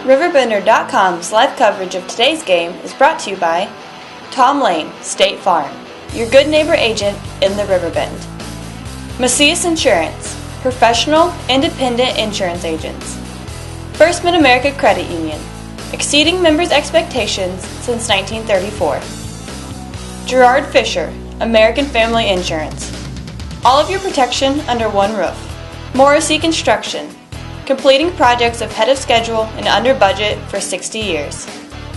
RiverBender.com's live coverage of today's game is brought to you by Tom Lane, State Farm, your good neighbor agent in the Riverbend. Macias Insurance, professional, independent insurance agents. First Mid-America Credit Union, exceeding members' expectations since 1934. Gerard Fisher, American Family Insurance. All of your protection under one roof. Morrissey Construction, completing projects ahead of schedule and under budget for 60 years.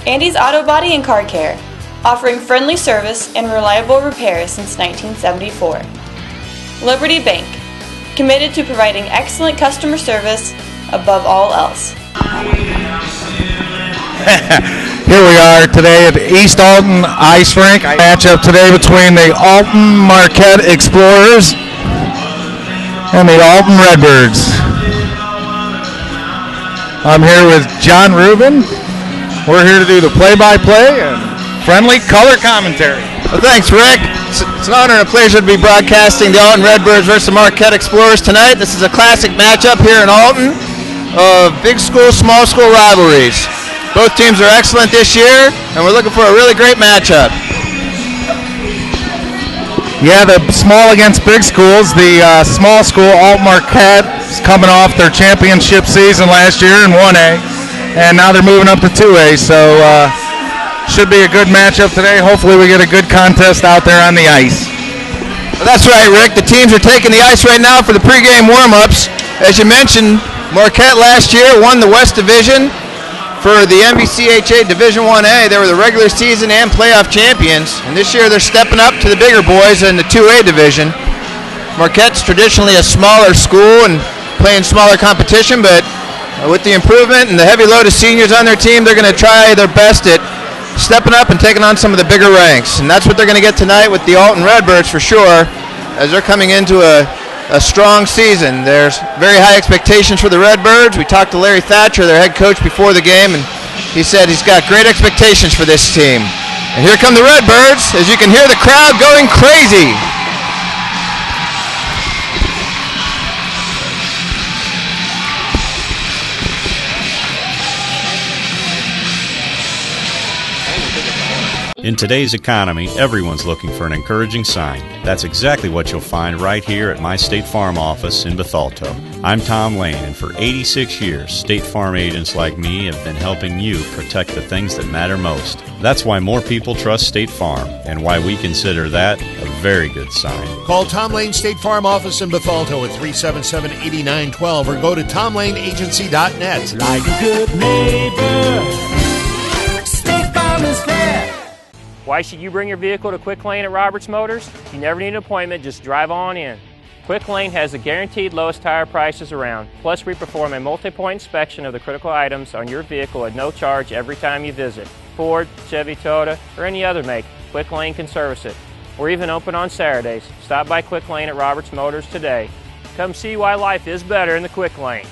Andy's Auto Body and Car Care, offering friendly service and reliable repairs since 1974. Liberty Bank, committed to providing excellent customer service above all else. Here we are today at Easton Ice Rink. Matchup today between the Alton Marquette Explorers and the Alton Redbirds. I'm here with John Rubin. We're here to do the play-by-play and friendly color commentary. Well, thanks, Rick. It's an honor and a pleasure to be broadcasting the Alton Redbirds versus the Marquette Explorers tonight. This is a classic matchup here in Alton of big school, small school rivalries. Both teams are excellent this year, and we're looking for a really great matchup. Yeah, the small against big schools. The small school, Alton Marquette, is coming off their championship season last year in 1A, and now they're moving up to 2A, so should be a good matchup today. Hopefully we get a good contest out there on the ice. Well, that's right, Rick. The teams are taking the ice right now for the pregame warm-ups. As you mentioned, Marquette last year won the West Division. For the MVCHA Division 1A, they were the regular season and playoff champions, and this year they're stepping up to the bigger boys in the 2A division. Marquette's traditionally a smaller school and playing smaller competition, but with the improvement and the heavy load of seniors on their team, they're going to try their best at stepping up and taking on some of the bigger ranks, and that's what they're going to get tonight with the Alton Redbirds for sure, as they're coming into a strong season. There's very high expectations for the Redbirds. We talked to Larry Thatcher, their head coach, before the game, and he said he's got great expectations for this team. And here come the Redbirds, as you can hear the crowd going crazy. In today's economy, everyone's looking for an encouraging sign. That's exactly what you'll find right here at my State Farm office in Bethalto. I'm Tom Lane, and for 86 years, State Farm agents like me have been helping you protect the things that matter most. That's why more people trust State Farm, and why we consider that a very good sign. Call Tom Lane State Farm office in Bethalto at 377-8912 or go to tomlaneagency.net. Like a good neighbor, State Farm is there. Why should you bring your vehicle to Quick Lane at Roberts Motors? You never need an appointment, just drive on in. Quick Lane has the guaranteed lowest tire prices around. Plus, we perform a multi-point inspection of the critical items on your vehicle at no charge every time you visit. Ford, Chevy, Toyota, or any other make, Quick Lane can service it. We're even open on Saturdays. Stop by Quick Lane at Roberts Motors today. Come see why life is better in the Quick Lane.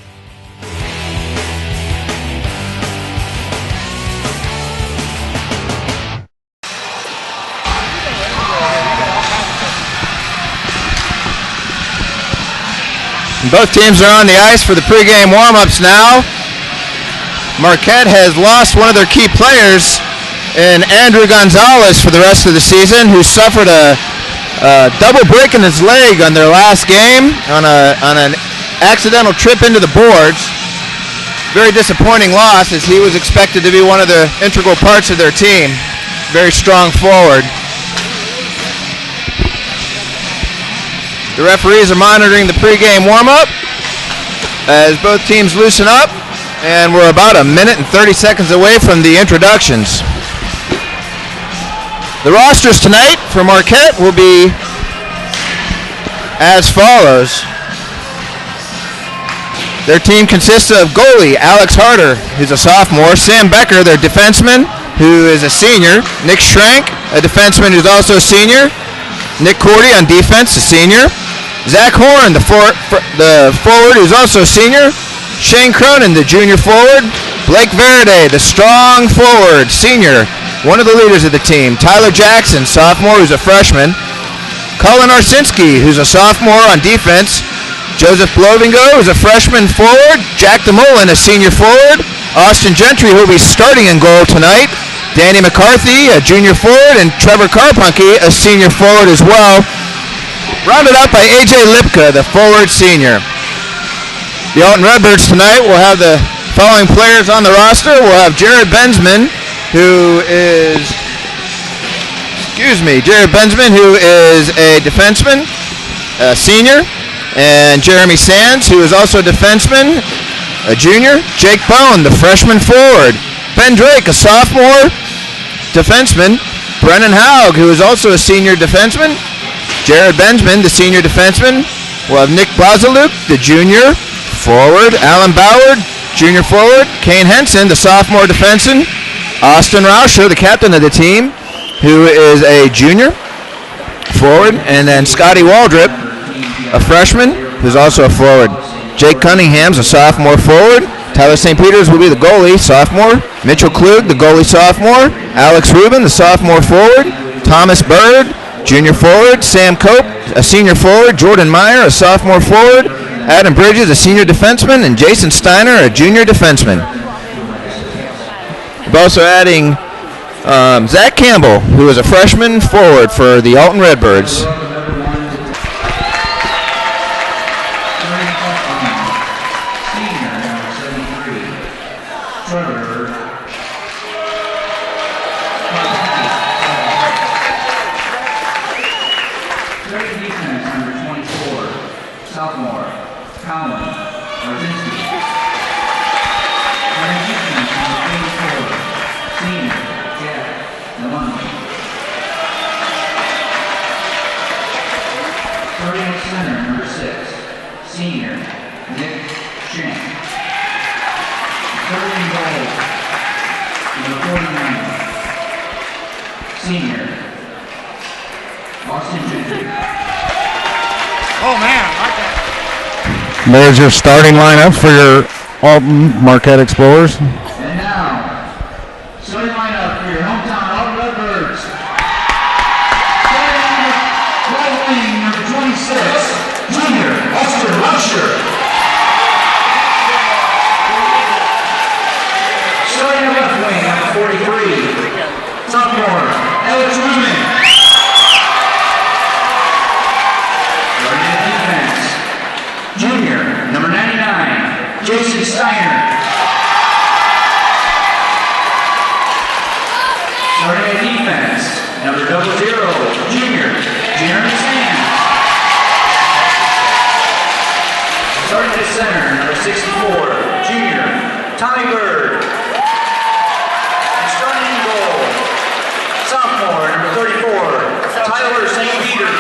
Both teams are on the ice for the pregame warm-ups now. Marquette has lost one of their key players in Andrew Gonzalez for the rest of the season, who suffered a double break in his leg on their last game on an accidental trip into the boards. Very disappointing loss, as he was expected to be one of the integral parts of their team. Very strong forward. The referees are monitoring the pregame warm-up as both teams loosen up, and we're about a minute and 30 seconds away from the introductions. The rosters tonight for Marquette will be as follows. Their team consists of goalie Alex Harder, who's a sophomore, Sam Becker, their defenseman, who is a senior, Nick Schrank, a defenseman who's also a senior, Nick Cordy on defense, a senior, Zach Horn, the forward, who's also a senior, Shane Cronin, the junior forward, Blake Verity, the strong forward, senior, one of the leaders of the team, Tyler Jackson, sophomore, who's a freshman, Colin Arsinski, who's a sophomore on defense, Joseph Blovingo, who's a freshman forward, Jack DeMolin, a senior forward, Austin Gentry, who will be starting in goal tonight. Danny McCarthy, a junior forward, and Trevor Carpunky, a senior forward as well. Rounded out by A.J. Lipka, the forward senior. The Alton Redbirds tonight will have the following players on the roster. We'll have Jared Bensman, who is a defenseman, a senior, and Jeremy Sands, who is also a defenseman, a junior. Jake Bone, the freshman forward. Ben Drake, a sophomore defenseman. Brennan Haug, who is also a senior defenseman. Jared Bensman, the senior defenseman. We'll have Nick Blazaluk, the junior forward. Alan Ballard, junior forward. Kane Henson, the sophomore defenseman. Austin Rauscher, the captain of the team, who is a junior forward. And then Scotty Waldrip, a freshman, who's also a forward. Jake Cunningham's a sophomore forward. Tyler St. Peters will be the goalie, sophomore. Mitchell Klug, the goalie, sophomore. Alex Rubin, the sophomore forward. Thomas Bird, junior forward. Sam Cope, a senior forward. Jordan Meyer, a sophomore forward. Adam Bridges, a senior defenseman. And Jason Steiner, a junior defenseman. We're also adding Zach Campbell, who is a freshman forward for the Alton Redbirds. There's your starting lineup for your Alton Marquette Explorers. And now, starting lineup for your hometown Alton Redbirds. Starting on the right wing, number 26, junior Austin Rauscher. Starting on the left wing, number 43, sophomore Alex Rubin. Junior, number 99, Jason Steiner. Starting at defense, number 00, junior, Jeremy Sands. Starting at center, number 64, junior, Tommy Bird. And starting in goal, sophomore, number 34, Tyler St. Peters.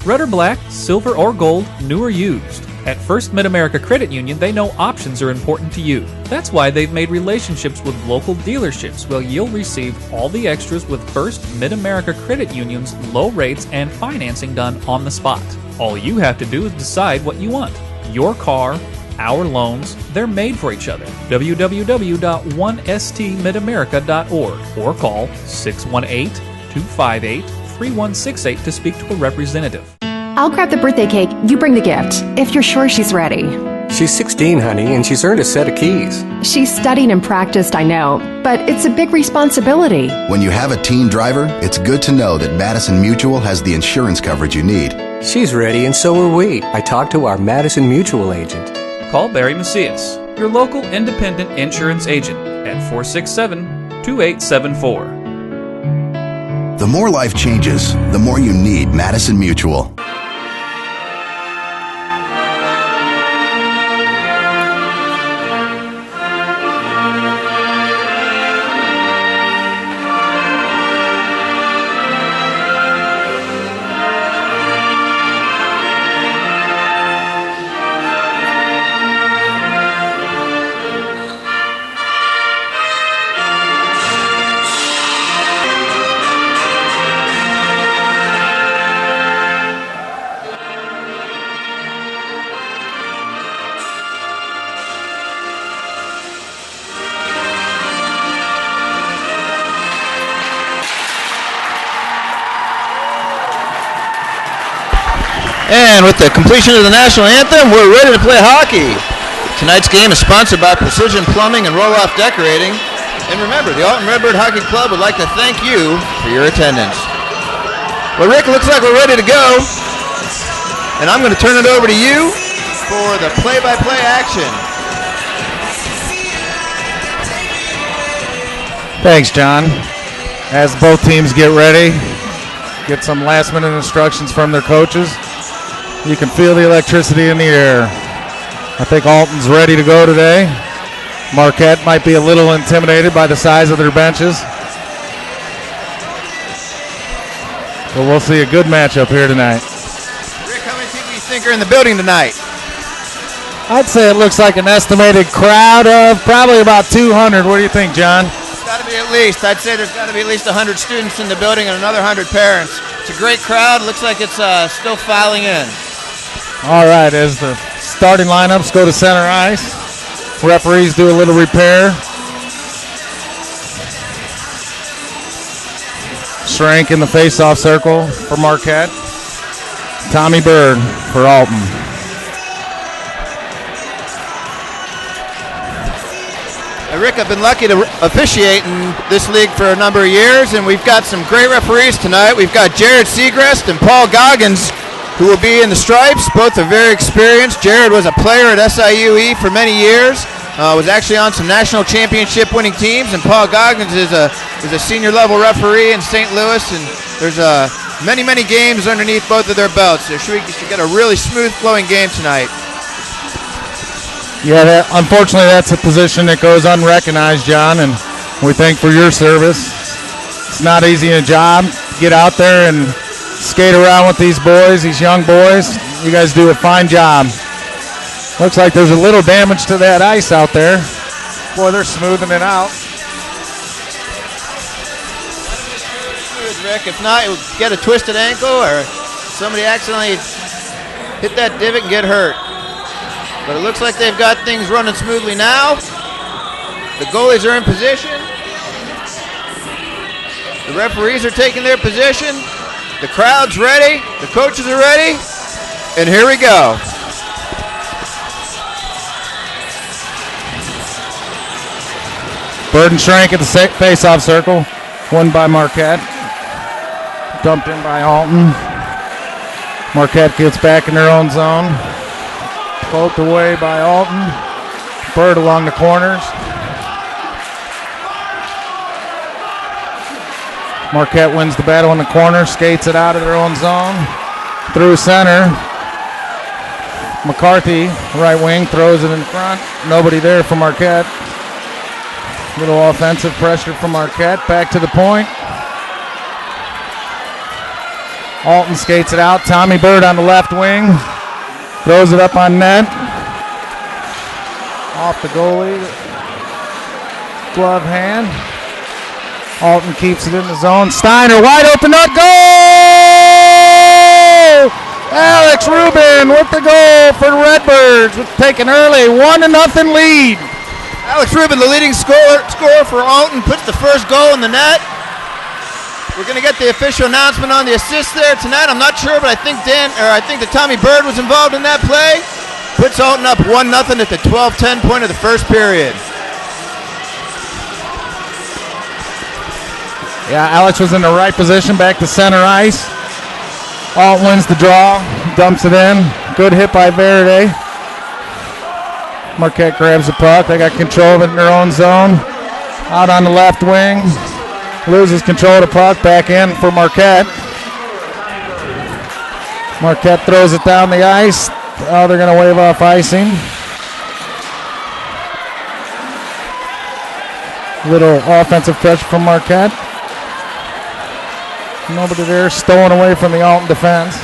Red or black, silver or gold, new or used. At First Mid-America Credit Union, they know options are important to you. That's why they've made relationships with local dealerships where you'll receive all the extras with First Mid-America Credit Union's low rates and financing done on the spot. All you have to do is decide what you want. Your car, our loans, they're made for each other. www.1stmidamerica.org or call 618-258-3168 to speak to a representative. I'll grab the birthday cake, you bring the gift, if you're sure she's ready. She's 16, honey, and she's earned a set of keys. She's studied and practiced, I know, but it's a big responsibility. When you have a teen driver, it's good to know that Madison Mutual has the insurance coverage you need. She's ready, and so are we. I talked to our Madison Mutual agent. Call Barry Macias, your local independent insurance agent, at 467-2874. The more life changes, the more you need Madison Mutual. And with the completion of the national anthem, we're ready to play hockey. Tonight's game is sponsored by Precision Plumbing and Roll-Off Decorating. And remember, the Alton Redbird Hockey Club would like to thank you for your attendance. Well, Rick, looks like we're ready to go. And I'm going to turn it over to you for the play-by-play action. Thanks, John. As both teams get ready, get some last-minute instructions from their coaches. You can feel the electricity in the air. I think Alton's ready to go today. Marquette might be a little intimidated by the size of their benches. But we'll see a good matchup here tonight. Rick, how many people do you think are in the building tonight? I'd say it looks like an estimated crowd of probably about 200. What do you think, John? It's got to be at least. I'd say there's got to be at least 100 students in the building and another 100 parents. It's a great crowd. Looks like it's still filing in. All right, as the starting lineups go to center ice, referees do a little repair. Schrank in the face-off circle for Marquette. Tommy Bird for Alton. Rick, I've been lucky to officiate in this league for a number of years, and we've got some great referees tonight. We've got Jared Segrest and Paul Goggins, who will be in the stripes. Both are very experienced. Jared was a player at SIUE for many years, was actually on some national championship winning teams, and Paul Goggins is a senior level referee in St. Louis, and there's many games underneath both of their belts. So we should get a really smooth flowing game tonight. Yeah, unfortunately that's a position that goes unrecognized, John, and we thank for your service. It's not easy a job. Get out there and skate around with these boys, these young boys. You guys do a fine job. Looks like there's a little damage to that ice out there. Boy, they're smoothing it out. Smooth, Rick. If not, you'll get a twisted ankle or somebody accidentally hit that divot and get hurt. But it looks like they've got things running smoothly now. The goalies are in position. The referees are taking their position. The crowd's ready. The coaches are ready. And here we go. Bird and Schrank at the face-off circle. Won by Marquette. Dumped in by Alton. Marquette gets back in their own zone. Poked away by Alton. Bird along the corners. Marquette wins the battle in the corner, skates it out of their own zone. Through center. McCarthy, right wing, throws it in front. Nobody there for Marquette. Little offensive pressure from Marquette. Back to the point. Alton skates it out. Tommy Bird on the left wing. Throws it up on net. Off the goalie. Glove hand. Alton keeps it in the zone. Steiner wide open net. Goal! Alex Rubin with the goal for the Redbirds. Taking early 1-0 lead. Alex Rubin, the leading scorer for Alton, puts the first goal in the net. We're going to get the official announcement on the assist there tonight. I'm not sure, but I think that Tommy Bird was involved in that play. Puts Alton up 1-0 at the 12-10 point of the first period. Yeah, Alex was in the right position, back to center ice. Alton wins the draw, dumps it in. Good hit by Verity. Marquette grabs the puck. They got control of it in their own zone. Out on the left wing. Loses control of the puck. Back in for Marquette. Marquette throws it down the ice. Oh, they're going to wave off icing. Little offensive pressure from Marquette. Nobody there, stolen away from the Alton defense.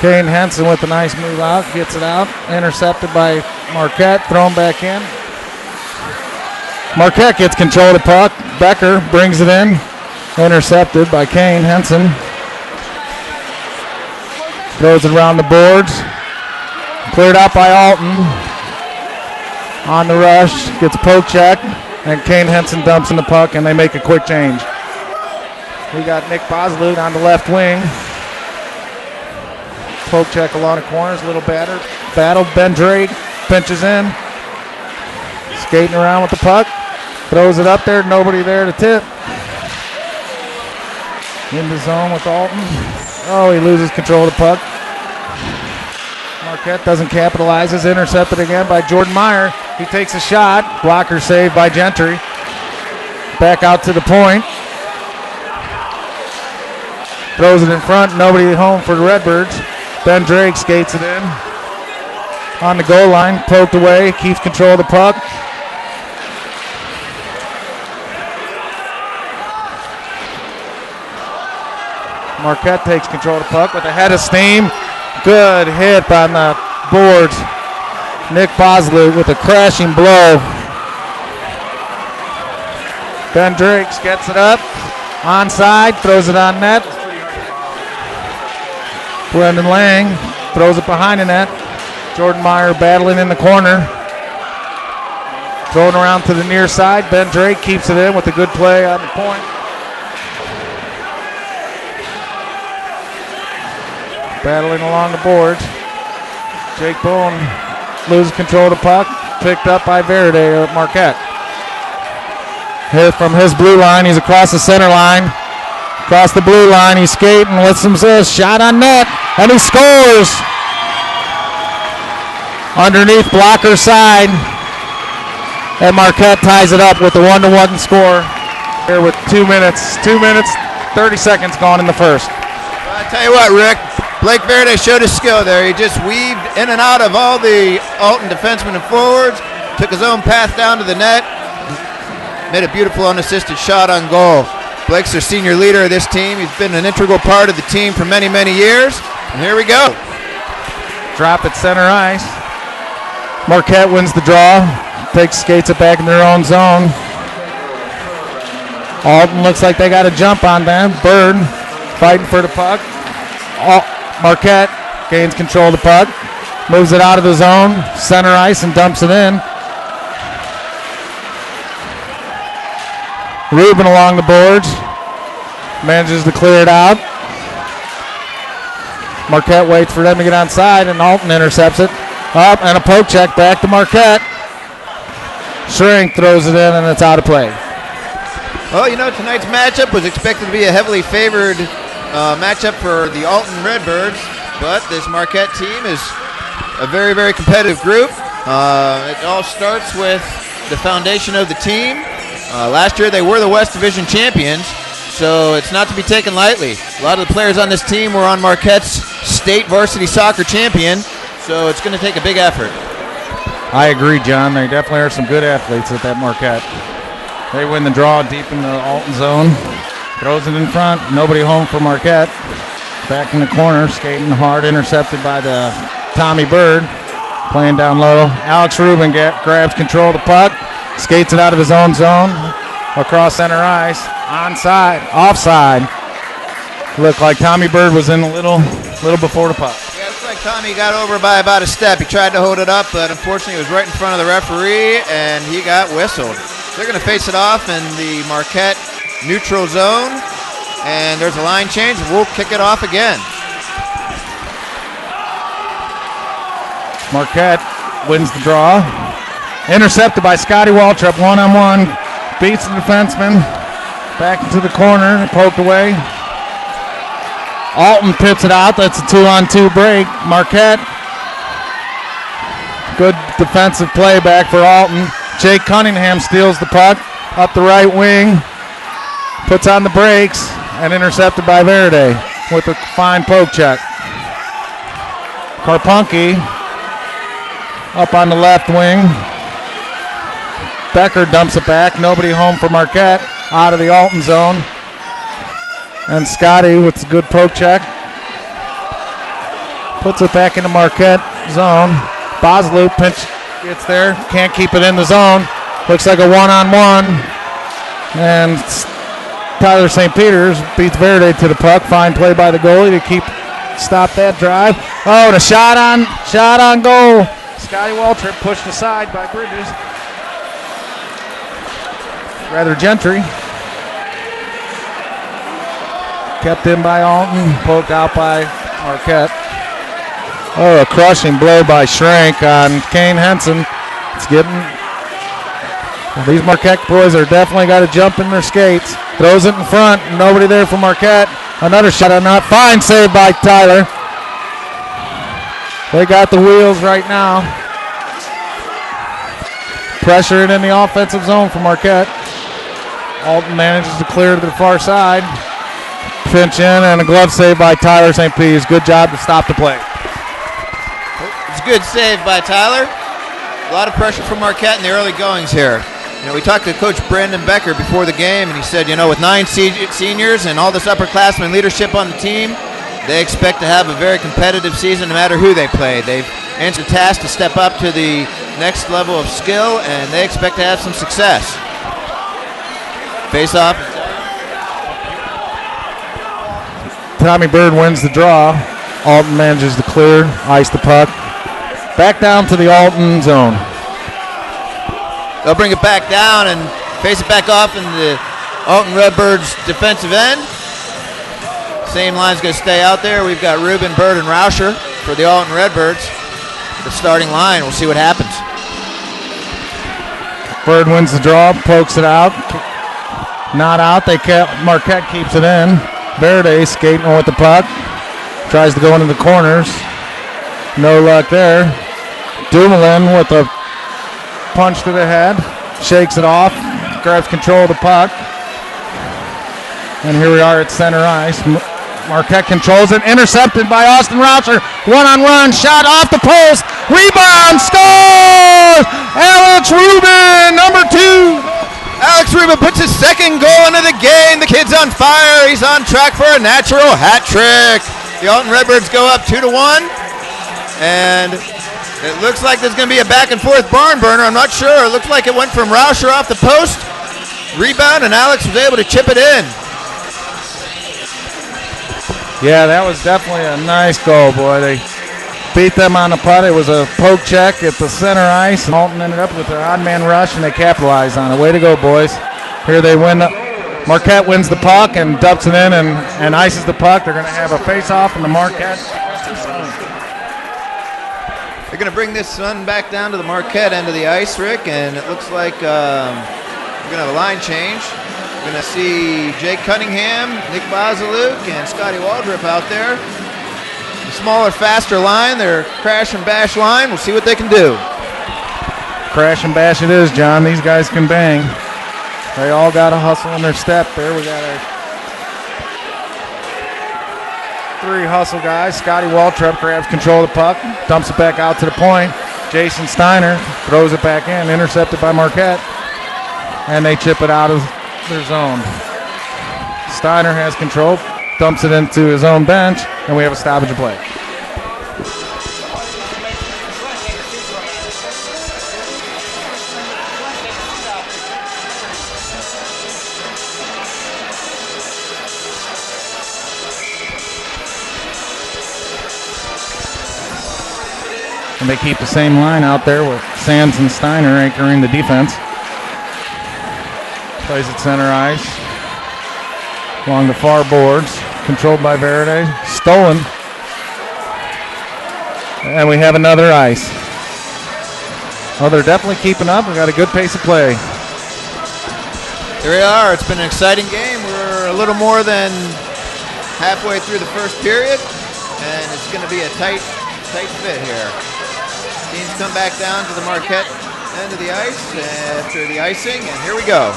Kane Henson with a nice move out, gets it out, intercepted by Marquette, thrown back in. Marquette gets control of the puck. Becker brings it in, intercepted by Kane Henson. Throws it around the boards. Cleared out by Alton. On the rush, gets poke check, and Kane Henson dumps in the puck, and they make a quick change. We got Nick Boslut on the left wing. Poke check along the corners, a little battle. Ben Drake pinches in. Skating around with the puck. Throws it up there, nobody there to tip. In the zone with Alton. Oh, he loses control of the puck. Marquette doesn't capitalize. Is intercepted again by Jordan Meyer. He takes a shot. Blocker saved by Gentry. Back out to the point. Throws it in front. Nobody home for the Redbirds. Ben Drake skates it in. On the goal line. Poked away. Keeps control of the puck. Marquette takes control of the puck with a head of steam. Good hit on the boards. Nick Boslut with a crashing blow. Ben Drakes gets it up. Onside, throws it on net. Brendan Lang throws it behind the net. Jordan Meyer battling in the corner. Thrown around to the near side. Ben Drake keeps it in with a good play on the point. Battling along the boards. Jake Boone loses control of the puck. Picked up by Verity at Marquette. Hit from his blue line. He's across the center line. Across the blue line. He's skating with some shot on net. And he scores. Underneath blocker side. And Marquette ties it up with a 1-1 score. Here with 2 minutes, 30 seconds gone in the first. I tell you what, Rick, Blake Verity showed his skill there. He just weaved in and out of all the Alton defensemen and forwards, took his own path down to the net, made a beautiful unassisted shot on goal. Blake's their senior leader of this team. He's been an integral part of the team for many, many years. And here we go. Drop at center ice. Marquette wins the draw. Skates it back in their own zone. Alton looks like they got a jump on them. Bird fighting for the puck. Marquette gains control of the puck. Moves it out of the zone. Center ice and dumps it in. Rubin along the boards. Manages to clear it out. Marquette waits for them to get onside, and Alton intercepts it. Up and a poke check back to Marquette. Shrink throws it in, and it's out of play. Well, you know, tonight's matchup was expected to be a heavily favored matchup for the Alton Redbirds, but this Marquette team is a very, very competitive group. It all starts with the foundation of the team. Last year they were the West Division champions, so it's not to be taken lightly. A lot of the players on this team were on Marquette's state varsity soccer champion, so it's going to take a big effort. I agree, John. They definitely are some good athletes at that Marquette. They win the draw deep in the Alton zone. Throws it in front. Nobody home for Marquette. Back in the corner, skating hard, intercepted by the Tommy Bird. Playing down low. Alex Rubin grabs control of the puck. Skates it out of his own zone. Across center ice. Onside. Offside. Looked like Tommy Bird was in a little before the puck. Yeah, it looks like Tommy got over by about a step. He tried to hold it up, but unfortunately it was right in front of the referee, and he got whistled. They're going to face it off in the Marquette neutral zone, and there's a line change. We'll kick it off again. Marquette wins the draw. Intercepted by Scotty Waltrip, one-on-one. Beats the defenseman. Back into the corner, poked away. Alton pips it out. That's a 2-on-2 break. Marquette. Good defensive play back for Alton. Jake Cunningham steals the puck up the right wing. Puts on the brakes and intercepted by Verity with a fine poke check. Karpunke up on the left wing. Becker dumps it back. Nobody home for Marquette. Out of the Alton zone. And Scotty with a good poke check. Puts it back into Marquette zone. Boslut pinch gets there. Can't keep it in the zone. Looks like a one-on-one. And Tyler St. Peters beats Verity to the puck. Fine play by the goalie to stop that drive. Oh, and a shot on goal. Scotty Waltrip pushed aside by Bridges. Rather Gentry. Kept in by Alton, poked out by Marquette. Oh, a crushing blow by Shrink on Kane Henson. It's getting... These Marquette boys are definitely got to jump in their skates. Throws it in front. Nobody there for Marquette. Another shot on that. Fine save by Tyler. They got the wheels right now. Pressure it in the offensive zone for Marquette. Alton manages to clear to the far side. Pinch in and a glove save by Tyler St. Pease. Good job to stop the play. It's a good save by Tyler. A lot of pressure from Marquette in the early goings here. You know, we talked to Coach Brandon Becker before the game, and he said, you know, with 9 seniors and all this upperclassmen leadership on the team, they expect to have a very competitive season no matter who they play. They've answered the task to step up to the next level of skill, and they expect to have some success. Face off. Tommy Bird wins the draw. Alton manages to clear, ice the puck. Back down to the Alton zone. They'll bring it back down and face it back off in the Alton Redbirds defensive end. Same line's going to stay out there. We've got Rubin, Bird, and Rauscher for the Alton Redbirds. The starting line. We'll see what happens. Bird wins the draw, pokes it out. Not out. Marquette keeps it in. Verity skating with the puck. Tries to go into the corners. No luck there. Dumoulin with a punch to the head. Shakes it off. Grabs control of the puck. And here we are at center ice. Marquette controls it. Intercepted by Austin Rauscher. One-on-one. Shot off the post. Rebound. Scores! Alex Rubin, number 2. Alex Rubin puts his second goal into the game. The kid's on fire. He's on track for a natural hat trick. The Alton Redbirds go up 2-1. And it looks like there's going to be a back and forth barn burner. I'm not sure. It looks like it went from Rauscher off the post. Rebound, and Alex was able to chip it in. Yeah, that was definitely a nice goal, boy. They beat them on the putt. It was a poke check at the center ice. And Alton ended up with an odd man rush, and they capitalized on it. Way to go, boys. Here they win. Marquette wins the puck and dumps it in and ices the puck. They're going to have a face-off in the Marquette. They're going to bring this one back down to the Marquette end of the ice, Rick, and it looks like we're going to have a line change. We're going to see Jake Cunningham, Nick Bozaluk, and Scotty Waldrop out there. The smaller, faster line, their crash and bash line. We'll see what they can do. Crash and bash it is, John. These guys can bang. They all got a hustle in their step there. We got our 3 hustle guys. Scotty Waltrip grabs control of the puck, dumps it back out to the point. Jason Steiner throws it back in, intercepted by Marquette, and they chip it out of their zone. Steiner has control, dumps it into his own bench, and we have a stoppage of play. And they keep the same line out there with Sands and Steiner anchoring the defense. Plays at center ice. Along the far boards. Controlled by Verity. Stolen. And we have another ice. Well, they're definitely keeping up. We got a good pace of play. There we are. It's been an exciting game. We're a little more than halfway through the first period. And it's going to be a tight fit here. Teams come back down to the Marquette end of the ice after the icing, and here we go.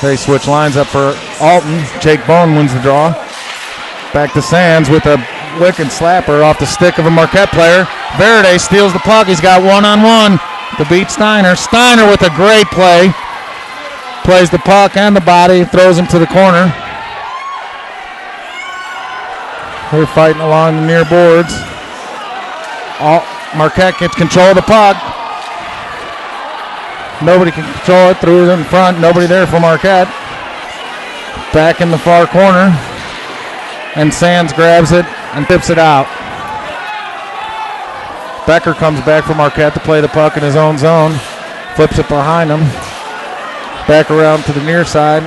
They switch lines up for Alton. Jake Bone wins the draw. Back to Sands with a wicked slapper off the stick of a Marquette player. Verity steals the puck. He's got one-on-one to beat Steiner. Steiner with a great play. Plays the puck and the body, throws him to the corner. They're fighting along the near boards. Marquette gets control of the puck. Nobody can control it. Threw it in front. Nobody there for Marquette. Back in the far corner. And Sands grabs it and tips it out. Becker comes back for Marquette to play the puck in his own zone. Flips it behind him. Back around to the near side.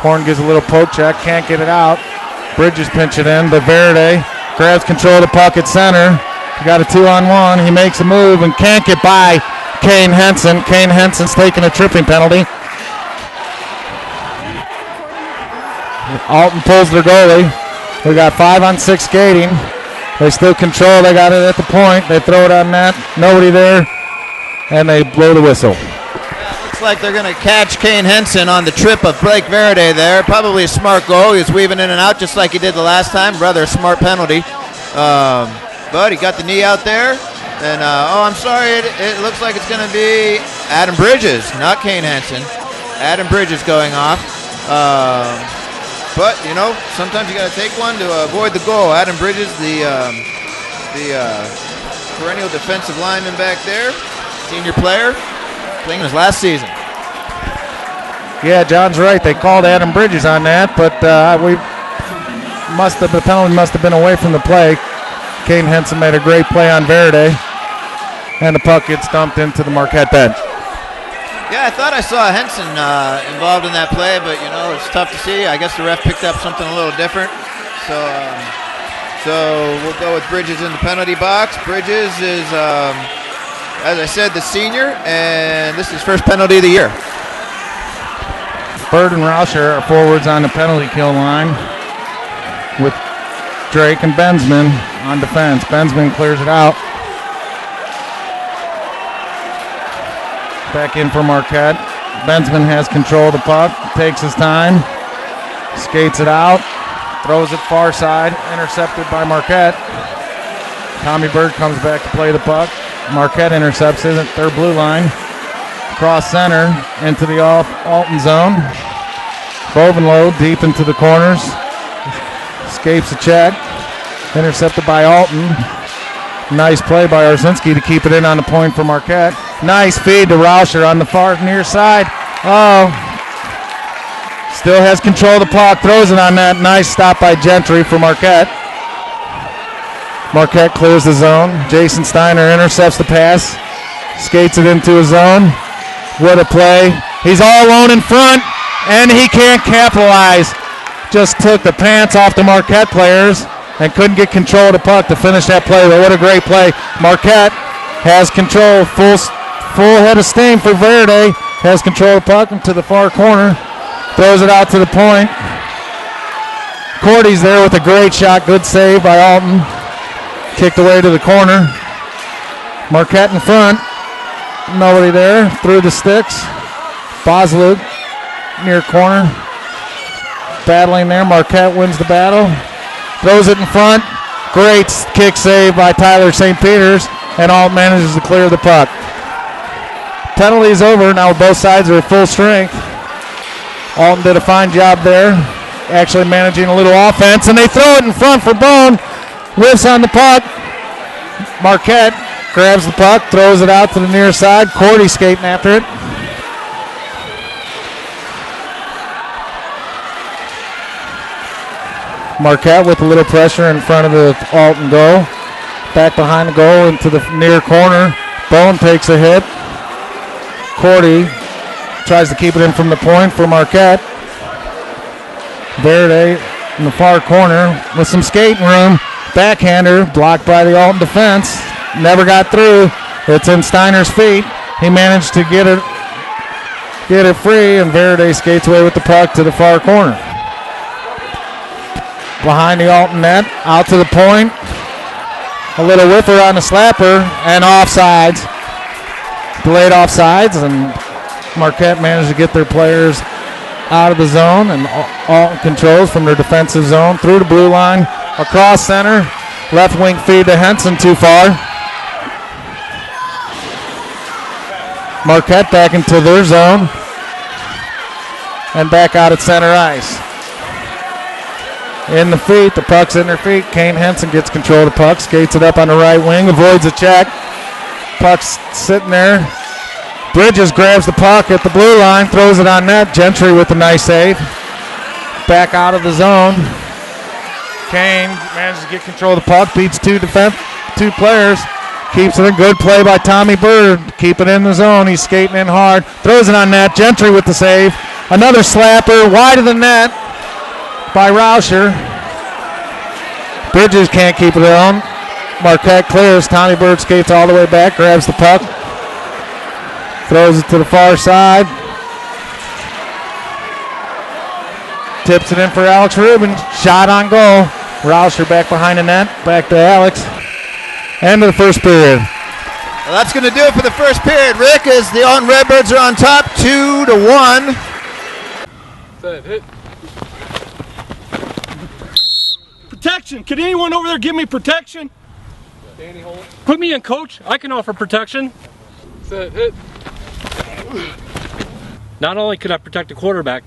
Horn gives a little poke check, can't get it out. Bridges pinch it in, but Verity grabs control of the puck at center. He got a 2-on-1. He makes a move and can't get by Kane Henson. Kane Henson's taking a tripping penalty. Alton pulls their goalie. We got 5-on-6 skating. They still control. They got it at the point. They throw it on net. Nobody there. And they blow the whistle. Looks like they're going to catch Kane Henson on the trip of Blake Verity there. Probably a smart goal. He was weaving in and out just like he did the last time. Rather a smart penalty. But he got the knee out there. And, I'm sorry. It looks like it's going to be Adam Bridges, not Kane Henson. Adam Bridges going off. But, sometimes you got to take one to avoid the goal. Adam Bridges, the perennial defensive lineman back there, senior player, playing his last season. Yeah, John's right. They called Adam Bridges on that, but the penalty must have been away from the play. Kane Henson made a great play on Verity, and the puck gets dumped into the Marquette bench. Yeah, I thought I saw Henson involved in that play, but, it's tough to see. I guess the ref picked up something a little different. So we'll go with Bridges in the penalty box. Bridges is, as I said, the senior, and this is his first penalty of the year. Bird and Rauscher are forwards on the penalty kill line with Drake and Bensman on defense. Bensman clears it out. Back in for Marquette. Bensman has control of the puck, takes his time, skates it out, throws it far side, intercepted by Marquette. Tommy Bird comes back to play the puck. Marquette intercepts it at their blue line. Cross center into the Alton zone. Bovenlow deep into the corners. Escapes a check. Intercepted by Alton. Nice play by Arzinski to keep it in on the point for Marquette. Nice feed to Rauscher on the far near side. Oh. Still has control of the puck. Throws it on that. Nice stop by Gentry for Marquette. Marquette clears the zone. Jason Steiner intercepts the pass. Skates it into his zone. What a play. He's all alone in front, and he can't capitalize. Just took the pants off the Marquette players and couldn't get control of the puck to finish that play. But what a great play. Marquette has control. Full head of steam for Verity. Has control of the puck into the far corner. Throws it out to the point. Cordy's there with a great shot. Good save by Alton. Kicked away to the corner. Marquette in front. Nobody there. Through the sticks. Bosluk near corner. Battling there. Marquette wins the battle. Throws it in front. Great kick save by Tyler St. Peters. And Alton manages to clear the puck. Penalty is over. Now both sides are at full strength. Alton did a fine job there. Actually managing a little offense. And they throw it in front for Bone. Whiffs on the puck. Marquette grabs the puck, throws it out to the near side. Cordy skating after it. Marquette with a little pressure in front of the Alton goal. Back behind the goal into the near corner. Bone takes a hit. Cordy tries to keep it in from the point for Marquette. Verity in the far corner with some skating room. Backhander blocked by the Alton defense. Never got through. It's in Steiner's feet. He managed to get it free, and Verity skates away with the puck to the far corner. Behind the Alton net, out to the point. A little whiffer on the slapper, and offsides. Delayed offsides, and Marquette managed to get their players out of the zone, and Alton controls from their defensive zone through the blue line, across center, left wing feed to Henson too far. Marquette back into their zone, and back out at center ice. In the feet, the puck's in their feet. Kane Henson gets control of the puck, skates it up on the right wing, avoids a check. Puck's sitting there. Bridges grabs the puck at the blue line, throws it on net. Gentry with a nice save. Back out of the zone. Kane manages to get control of the puck, beats two players. Keeps it in. Good play by Tommy Bird. Keep it in the zone. He's skating in hard. Throws it on net. Gentry with the save. Another slapper wide of the net by Rauscher. Bridges can't keep it on. Marquette clears. Tommy Bird skates all the way back, grabs the puck, throws it to the far side. Tips it in for Alex Rubin. Shot on goal. Rauscher back behind the net. Back to Alex. End of the first period. Well, that's going to do it for the first period, Rick, as the Alton Redbirds are on top 2-1. Hit. Protection. Can anyone over there give me protection? Danny Holt. Put me in, coach. I can offer protection. Hit. Not only can I protect the quarterback,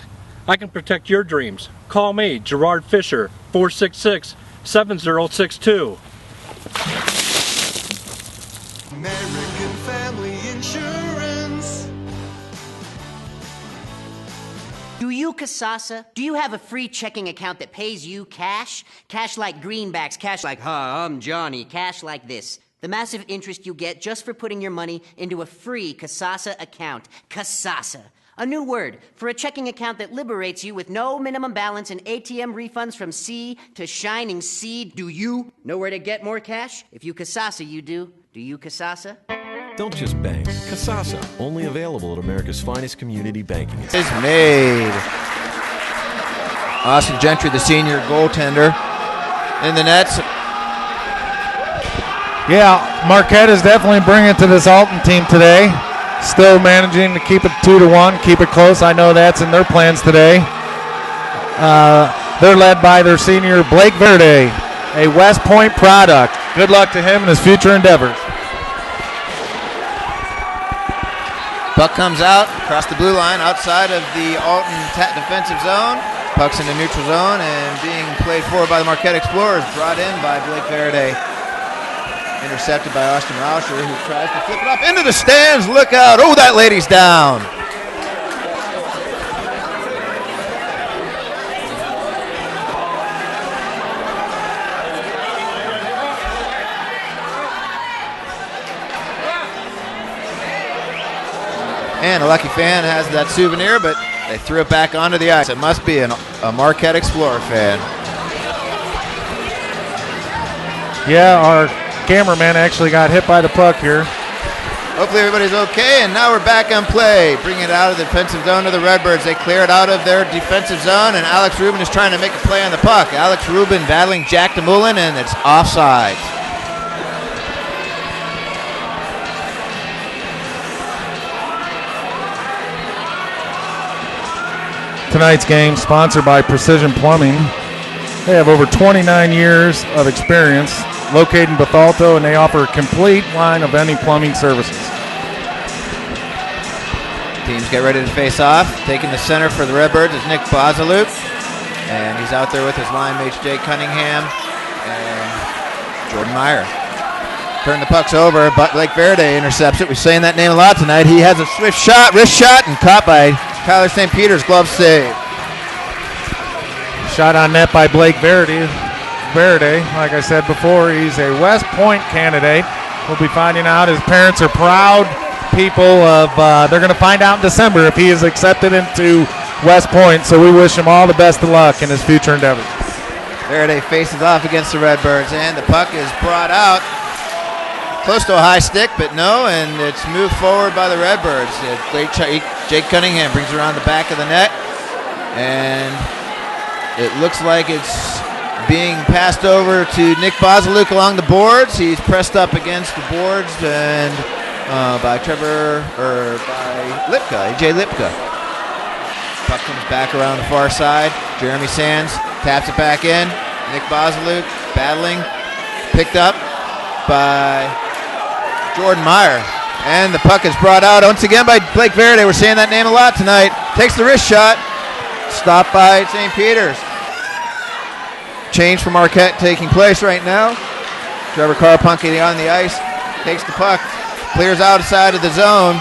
I can protect your dreams. Call me, Gerard Fisher, 466-7062. American Family Insurance. Do you, Kasasa? Do you have a free checking account that pays you cash? Cash like greenbacks, cash like, I'm Johnny, cash like this. The massive interest you get just for putting your money into a free Kasasa account. Kasasa. A new word for a checking account that liberates you with no minimum balance and ATM refunds from sea to shining sea. Do you know where to get more cash? If you Kasasa, you do. Do you Kasasa? Don't just bank. Kasasa, only available at America's finest community banking. Is made. Austin Gentry, the senior goaltender, in the nets. Yeah, Marquette is definitely bringing it to this Alton team today. Still managing to keep it 2-1, keep it close. I know that's in their plans today. They're led by their senior Blake Verity, a West Point product. Good luck to him in his future endeavors. Puck comes out across the blue line outside of the Alton defensive zone. Puck's in the neutral zone and being played forward by the Marquette Explorers, brought in by Blake Verity. Intercepted by Austin Rauscher, who tries to flip it up into the stands. Look out. Oh, that lady's down. And a lucky fan has that souvenir, but they threw it back onto the ice. It must be a Marquette Explorer fan. Yeah, our cameraman actually got hit by the puck here. Hopefully everybody's okay, and now we're back on play. Bringing it out of the defensive zone to the Redbirds. They clear it out of their defensive zone, and Alex Rubin is trying to make a play on the puck. Alex Rubin battling Jack DeMullen, and it's offside. Tonight's game sponsored by Precision Plumbing. They have over 29 years of experience, located in Bethalto, and they offer a complete line of any plumbing services. Teams get ready to face off. Taking the center for the Redbirds is Nick Bozaluk, and he's out there with his line mates Jay Cunningham and Jordan Meyer. Turn the pucks over, but Blake Verity intercepts it. We're saying that name a lot tonight. He has a swift shot, wrist shot, and caught by Tyler St. Peter's glove save. Shot on net by Blake Verity. Verity, like I said before, he's a West Point candidate. We'll be finding out. His parents are proud people of, they're going to find out in December if he is accepted into West Point, so we wish him all the best of luck in his future endeavors. Verity faces off against the Redbirds, and the puck is brought out. Close to a high stick, but no, and it's moved forward by the Redbirds. Jake Cunningham brings it around the back of the net, and it looks like it's being passed over to Nick Bozaluk along the boards. He's pressed up against the boards and by Lipka, AJ Lipka. Puck comes back around the far side. Jeremy Sands taps it back in. Nick Bozaluk battling, picked up by Jordan Meyer. And the puck is brought out once again by Blake Verity. We're saying that name a lot tonight. Takes the wrist shot. Stopped by St. Peter's. Change for Marquette taking place right now. Trevor Carpunky on the ice. Takes the puck. Clears outside of the zone.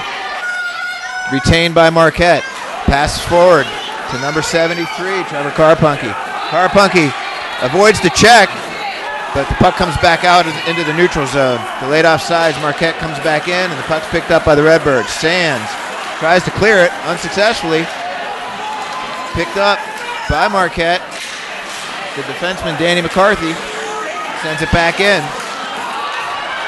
Retained by Marquette. Passes forward to number 73, Trevor Carpunky. Carpunky avoids the check, but the puck comes back out into the neutral zone. Delayed offsides, Marquette comes back in, and the puck's picked up by the Redbirds. Sands tries to clear it unsuccessfully. picked up by Marquette. The defenseman, Danny McCarthy, sends it back in.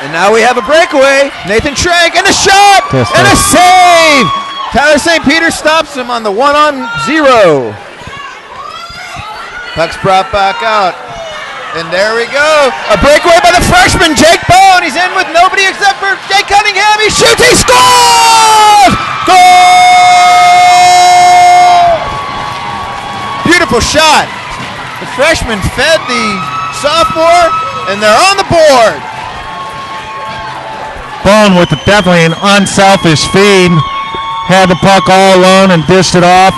And now we have a breakaway. Nathan Schrank, and a shot! And a save! Tyler St. Peter stops him on the 1-on-0. Puck's brought back out. And there we go. A breakaway by the freshman, Jake Bone. He's in with nobody except for Jake Cunningham. He shoots, he scores! Goal! Beautiful shot. The freshman fed the sophomore, and they're on the board. Bone with definitely an unselfish feed. Had the puck all alone and dished it off.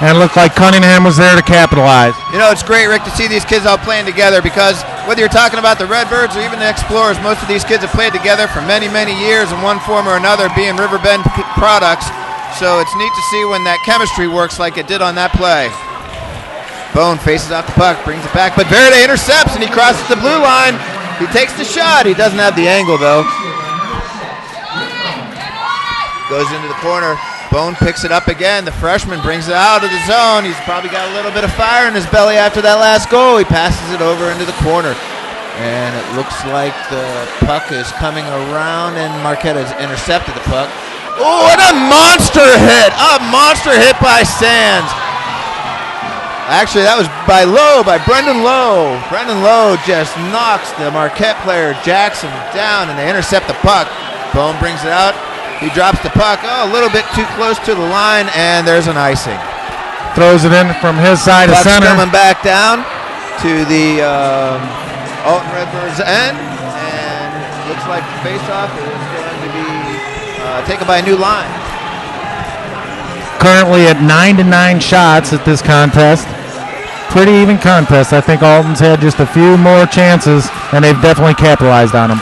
And it looked like Cunningham was there to capitalize. You know, it's great, Rick, to see these kids all playing together, because whether you're talking about the Redbirds or even the Explorers, most of these kids have played together for many, many years in one form or another, being Riverbend products. So it's neat to see when that chemistry works like it did on that play. Bone faces off the puck, brings it back, but Verity intercepts, and he crosses the blue line. He takes the shot. He doesn't have the angle, though. Goes into the corner. Bone picks it up again. The freshman brings it out of the zone. He's probably got a little bit of fire in his belly after that last goal. He passes it over into the corner. And it looks like the puck is coming around, and Marquette has intercepted the puck. Oh, and a monster hit! A monster hit by Sands. Actually, that was by Brendan Lowe. Brendan Lowe just knocks the Marquette player Jackson down, and they intercept the puck. Bone brings it out. He drops the puck a little bit too close to the line, and there's an icing. Throws it in from his side of center. Coming back down to the Alton Redbirds end, and it looks like the faceoff is going to be taken by a new line. Currently at 9-9 shots at this contest. Pretty even contest. I think Alton's had just a few more chances, and they've definitely capitalized on them.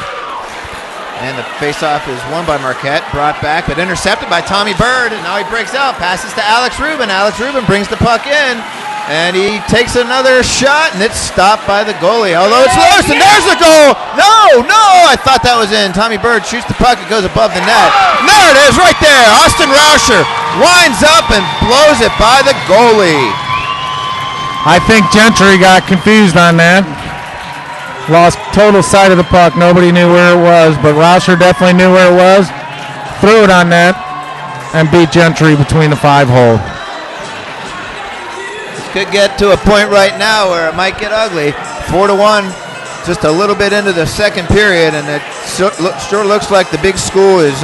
And the faceoff is won by Marquette, brought back, but intercepted by Tommy Bird, and now he breaks out, passes to Alex Rubin. Alex Rubin brings the puck in, and he takes another shot, and it's stopped by the goalie, although it's loose, and there's the goal! No, I thought that was in. Tommy Bird shoots the puck, it goes above the net. And there it is, right there. Austin Rauscher winds up and blows it by the goalie. I think Gentry got confused on that. Lost total sight of the puck. Nobody knew where it was, but Rauscher definitely knew where it was. Threw it on net and beat Gentry between the 5-hole. This could get to a point right now where it might get ugly. 4-1, just a little bit into the second period, and it sure looks like the big school is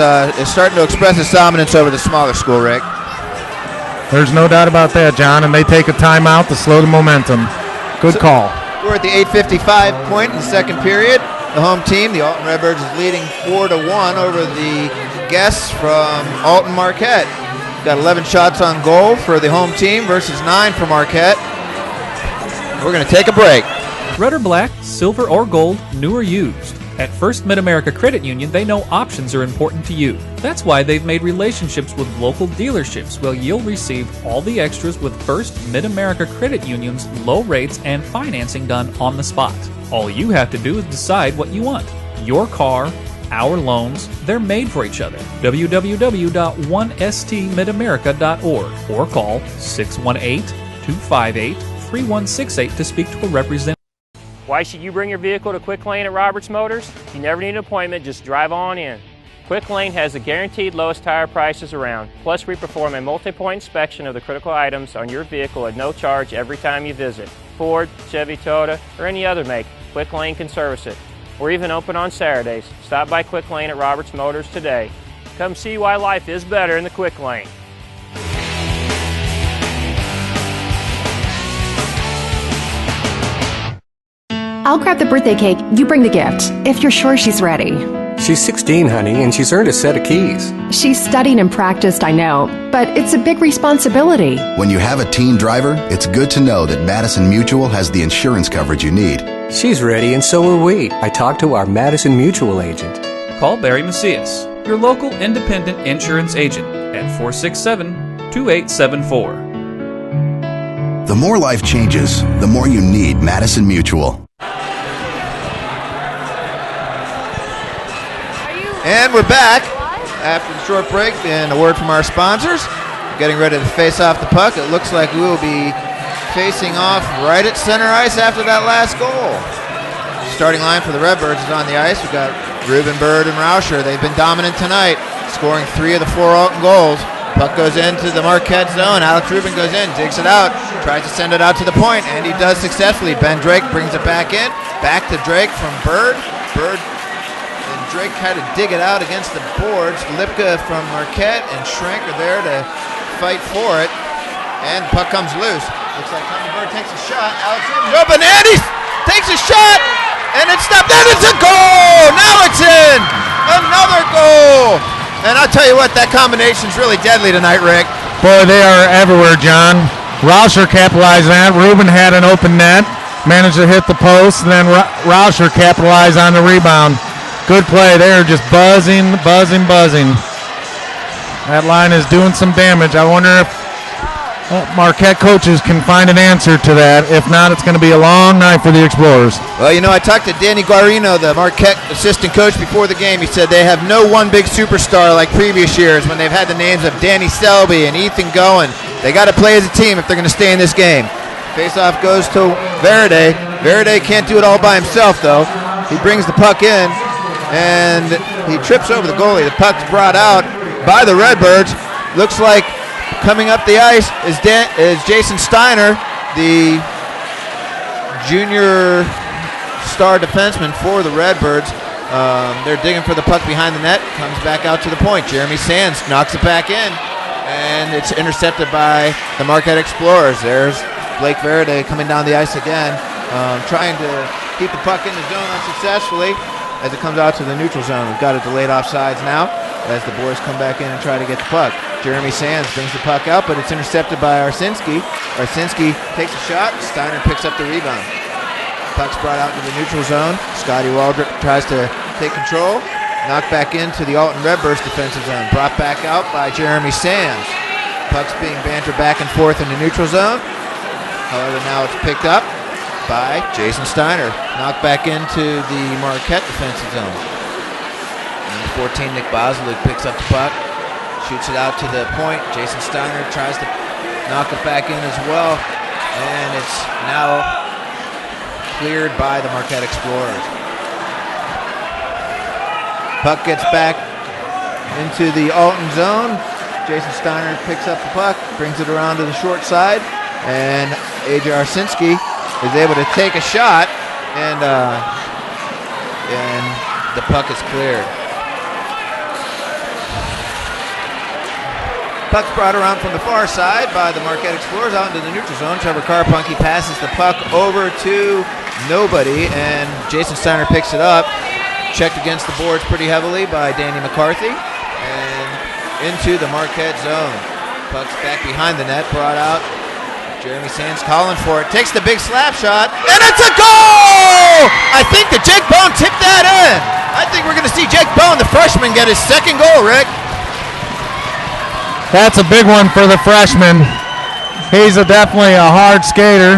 starting to express its dominance over the smaller school, Rick. There's no doubt about that, John, and they take a timeout to slow the momentum. Good call. We're at the 8:55 point in the second period. The home team, the Alton Redbirds, is leading 4-1 over the guests from Alton Marquette. Got 11 shots on goal for the home team versus 9 for Marquette. We're going to take a break. Red or black, silver or gold, new or used. At First Mid-America Credit Union, they know options are important to you. That's why they've made relationships with local dealerships where you'll receive all the extras with First Mid-America Credit Union's low rates and financing done on the spot. All you have to do is decide what you want. Your car, our loans, they're made for each other. www.1stmidamerica.org or call 618-258-3168 to speak to a representative. Why should you bring your vehicle to Quick Lane at Roberts Motors? You never need an appointment, just drive on in. Quick Lane has the guaranteed lowest tire prices around. Plus, we perform a multi-point inspection of the critical items on your vehicle at no charge every time you visit. Ford, Chevy, Toyota, or any other make, Quick Lane can service it. We're even open on Saturdays. Stop by Quick Lane at Roberts Motors today. Come see why life is better in the Quick Lane. I'll grab the birthday cake, you bring the gift, if you're sure she's ready. She's 16, honey, and she's earned a set of keys. She's studied and practiced, I know, but it's a big responsibility. When you have a teen driver, it's good to know that Madison Mutual has the insurance coverage you need. She's ready, and so are we. I talked to our Madison Mutual agent. Call Barry Macias, your local independent insurance agent, at 467-2874. The more life changes, the more you need Madison Mutual. And we're back after the short break, and a word from our sponsors. getting ready to face off the puck. It looks like we will be facing off right at center ice after that last goal. Starting line for the Redbirds is on the ice. We've got Rubin, Bird, and Rauscher. They've been dominant tonight, scoring 3 of the 4 Alton goals. Puck goes into the Marquette zone. Alex Rubin goes in, digs it out, tries to send it out to the point, and he does successfully. Ben Drake brings it back in. Back to Drake from Bird. Bird and Drake had to dig it out against the boards. Lipka from Marquette and Schrank are there to fight for it. And the puck comes loose. Looks like Tommy Bird takes a shot. Alex Rubin open, and he takes a shot, and it's stopped. And it's a goal! Now it's in! Another goal! And I'll tell you what, that combination's really deadly tonight, Rick. Boy, they are everywhere, John. Rauscher capitalized on that. Rubin had an open net, managed to hit the post, and then Rauscher capitalized on the rebound. Good play. They are just buzzing. That line is doing some damage. I wonder if Marquette coaches can find an answer to that. If not, it's going to be a long night for the Explorers. Well, you know, I talked to Danny Guarino, the Marquette assistant coach, before the game. He said they have no one big superstar like previous years when they've had the names of Danny Selby and Ethan Goen. They got to play as a team if they're going to stay in this game. Face-off goes to Verity. Verity can't do it all by himself, though. He brings the puck in, and he trips over the goalie. The puck's brought out by the Redbirds. Looks like coming up the ice is Jason Steiner, the junior star defenseman for the Redbirds. They're digging for the puck behind the net. Comes back out to the point. Jeremy Sands knocks it back in, and it's intercepted by the Marquette Explorers. There's Blake Verity coming down the ice again, trying to keep the puck in the zone unsuccessfully as it comes out to the neutral zone. We've got it delayed offsides now as the boys come back in and try to get the puck. Jeremy Sands brings the puck out, but it's intercepted by Arsinski. Arsinski takes a shot. Steiner picks up the rebound. Puck's brought out into the neutral zone. Scotty Waldrop tries to take control. Knocked back into the Alton Redbirds defensive zone. Brought back out by Jeremy Sands. Puck's being bantered back and forth in the neutral zone. However, now it's picked up by Jason Steiner. Knocked back into the Marquette defensive zone. Number 14, Nick Bosluk picks up the puck. Shoots it out to the point. Jason Steiner tries to knock it back in as well. And it's now cleared by the Marquette Explorers. Puck gets back into the Alton zone. Jason Steiner picks up the puck, brings it around to the short side, and A.J. Arsinski is able to take a shot, and the puck is cleared. Puck's brought around from the far side by the Marquette Explorers out into the neutral zone. Trevor Carpunky passes the puck over to nobody, and Jason Steiner picks it up. Checked against the boards pretty heavily by Danny McCarthy, and into the Marquette zone. Puck's back behind the net, brought out. Jeremy Sands calling for it. Takes the big slap shot, and it's a goal! I think that Jake Bone tipped that in. I think we're going to see Jake Bone, the freshman, get his second goal, Rick. That's a big one for the freshman. He's definitely a hard skater.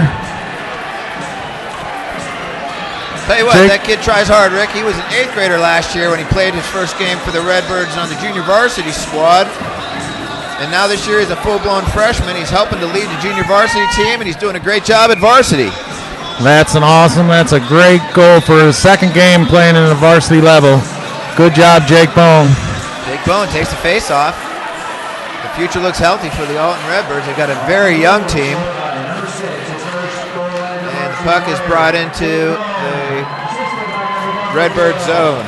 Tell you what, that kid tries hard, Rick. He was an 8th grader last year when he played his first game for the Redbirds on the junior varsity squad. And now this year he's a full-blown freshman. He's helping to lead the junior varsity team, and he's doing a great job at varsity. That's a great goal for his second game playing in the varsity level. Good job, Jake Bone. Jake Bone takes the face-off. The future looks healthy for the Alton Redbirds. They've got a very young team. And the puck is brought into the Redbird zone.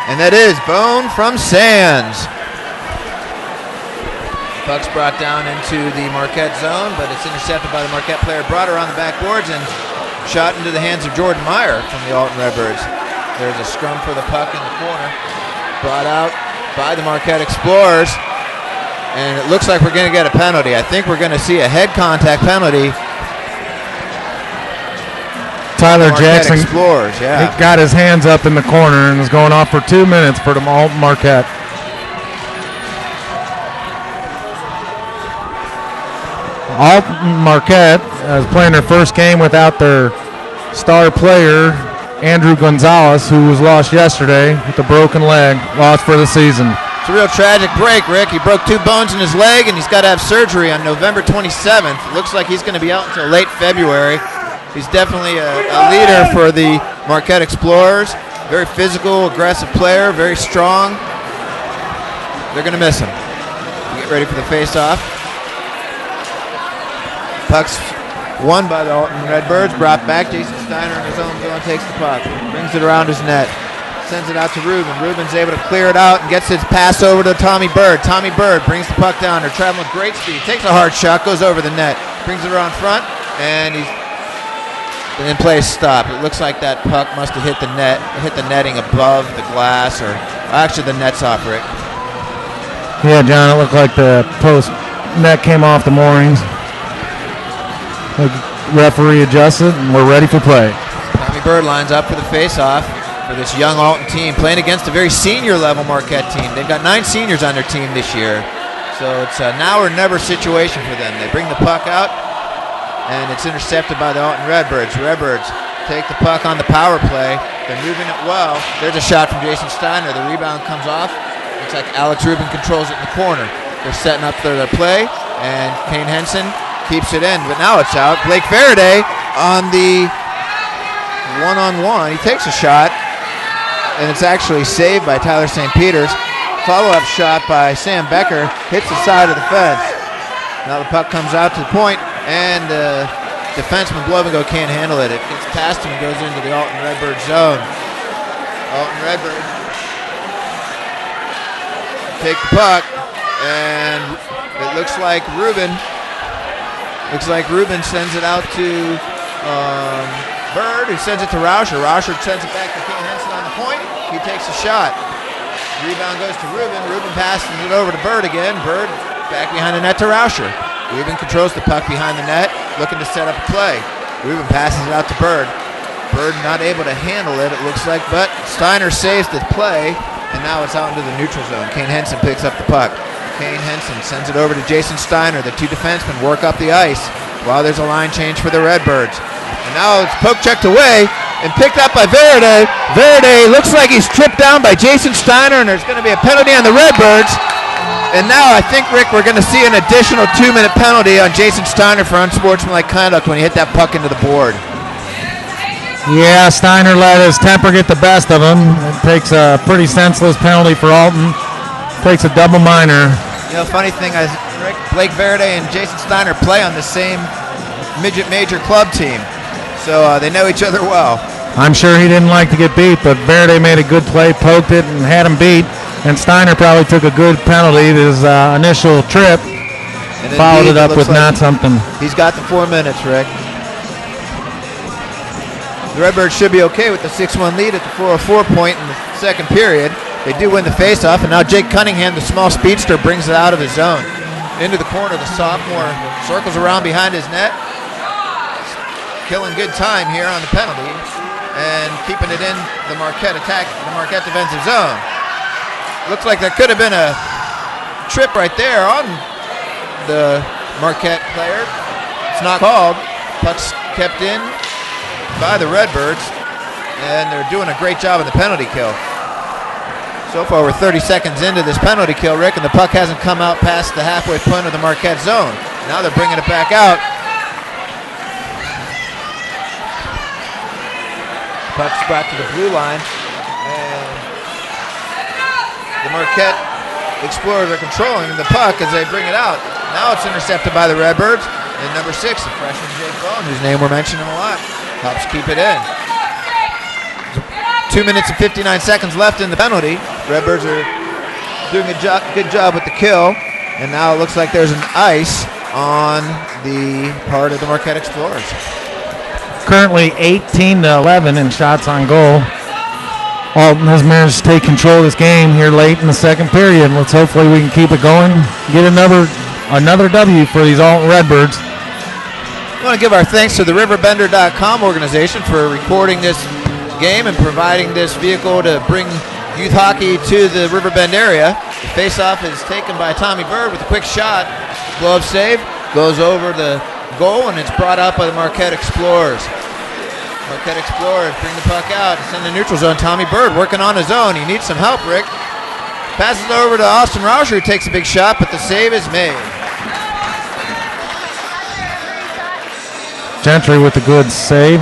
And that is Bone from Sands. Puck's brought down into the Marquette zone, but it's intercepted by the Marquette player. Brought around the backboards and shot into the hands of Jordan Meyer from the Alton Redbirds. There's a scrum for the puck in the corner. Brought out by the Marquette Explorers, and it looks like we're going to get a penalty. I think we're going to see a head contact penalty. Tyler Jackson Explorers, he got his hands up in the corner and is going off for 2 minutes for the Alton Marquette. Alton Marquette is playing their first game without their star player, Andrew Gonzalez, who was lost yesterday with a broken leg, lost for the season. It's a real tragic break, Rick. He broke 2 bones in his leg, and he's got to have surgery on November 27th. Looks like he's going to be out until late February. He's definitely a leader for the Marquette Explorers. Very physical, aggressive player, very strong. They're going to miss him. Get ready for the face-off. Puck's won by the Alton Redbirds. Brought back. Jason Steiner in his own zone takes the puck. Brings it around his net. Sends it out to Rubin. Rubin's able to clear it out and gets his pass over to Tommy Bird. Tommy Bird brings the puck down. They're traveling with great speed. Takes a hard shot, goes over the net. Brings it around front, and he's in place stop. It looks like that puck must have hit the netting above the glass, or actually the net's off, Rick. Yeah, John, it looked like the post net came off the moorings. The referee adjusted, and we're ready for play. Tommy Bird lines up for the face-off for this young Alton team, playing against a very senior-level Marquette team. They've got 9 seniors on their team this year, so it's a now-or-never situation for them. They bring the puck out, and it's intercepted by the Alton Redbirds. Redbirds take the puck on the power play. They're moving it well. There's a shot from Jason Steiner. The rebound comes off. Looks like Alex Rubin controls it in the corner. They're setting up their play, and Kane Henson keeps it in, but now it's out. Blake Verity on the one-on-one. He takes a shot, and it's actually saved by Tyler St. Peters. Follow-up shot by Sam Becker hits the side of the fence. Now the puck comes out to the point, and defenseman Blovingo can't handle it. It gets past him and goes into the Alton Redbird zone. Alton Redbird take the puck, and it looks like Rubin sends it out to Bird, who sends it to Rauscher. Rauscher sends it back to Kane Henson on the point. He takes a shot. Rebound goes to Rubin. Rubin passes it over to Bird again. Bird back behind the net to Rauscher. Rubin controls the puck behind the net, looking to set up a play. Rubin passes it out to Bird. Bird not able to handle it, it looks like, but Steiner saves the play, and now it's out into the neutral zone. Kane Henson picks up the puck. Kane Henson sends it over to Jason Steiner. The 2 defensemen work up the ice while there's a line change for the Redbirds. And now it's poke checked away and picked up by Verity. Verity looks like he's tripped down by Jason Steiner, and there's going to be a penalty on the Redbirds. And now I think, Rick, we're going to see an additional 2-minute penalty on Jason Steiner for unsportsmanlike conduct when he hit that puck into the board. Yeah, Steiner let his temper get the best of him. It takes a pretty senseless penalty for Alton. Takes a double minor. You know, funny thing is, Rick, Blake Verity and Jason Steiner play on the same midget major club team, so they know each other well. I'm sure he didn't like to get beat, but Verity made a good play, poked it, and had him beat. And Steiner probably took a good penalty his initial trip, and followed it up with like not something. He's got the 4 minutes, Rick. The Redbirds should be okay with the 6-1 lead at the 4:04 point in the second period. They do win the faceoff, and now Jake Cunningham, the small speedster, brings it out of his zone. Into the corner, the sophomore circles around behind his net, killing good time here on the penalty, and keeping it in the Marquette defensive zone. Looks like there could have been a trip right there on the Marquette player. It's not called. Puck's kept in by the Redbirds, and they're doing a great job of the penalty kill. So far, we're 30 seconds into this penalty kill, Rick, and the puck hasn't come out past the halfway point of the Marquette zone. Now they're bringing it back out. Puck's brought to the blue line, and the Marquette Explorers are controlling the puck as they bring it out. Now it's intercepted by the Redbirds, and number 6, the freshman Jake Bone, whose name we're mentioning a lot, helps keep it in. 2 minutes and 59 seconds left in the penalty. Redbirds are doing a good job with the kill, and now it looks like there's an ice on the part of the Marquette Explorers. Currently 18-11 in shots on goal. Alton has managed to take control of this game here late in the second period. Let's hopefully we can keep it going. Get another W for these Alton Redbirds. I want to give our thanks to the RiverBender.com organization for recording this game and providing this vehicle to bring youth hockey to the Riverbend area. The face-off is taken by Tommy Bird with a quick shot. Glove save, goes over the goal, and it's brought out by the Marquette Explorers. Marquette Explorers bring the puck out. It's in the neutral zone. Tommy Bird working on his own. He needs some help, Rick. Passes it over to Austin Rauscher, who takes a big shot, but the save is made. Gentry with a good save.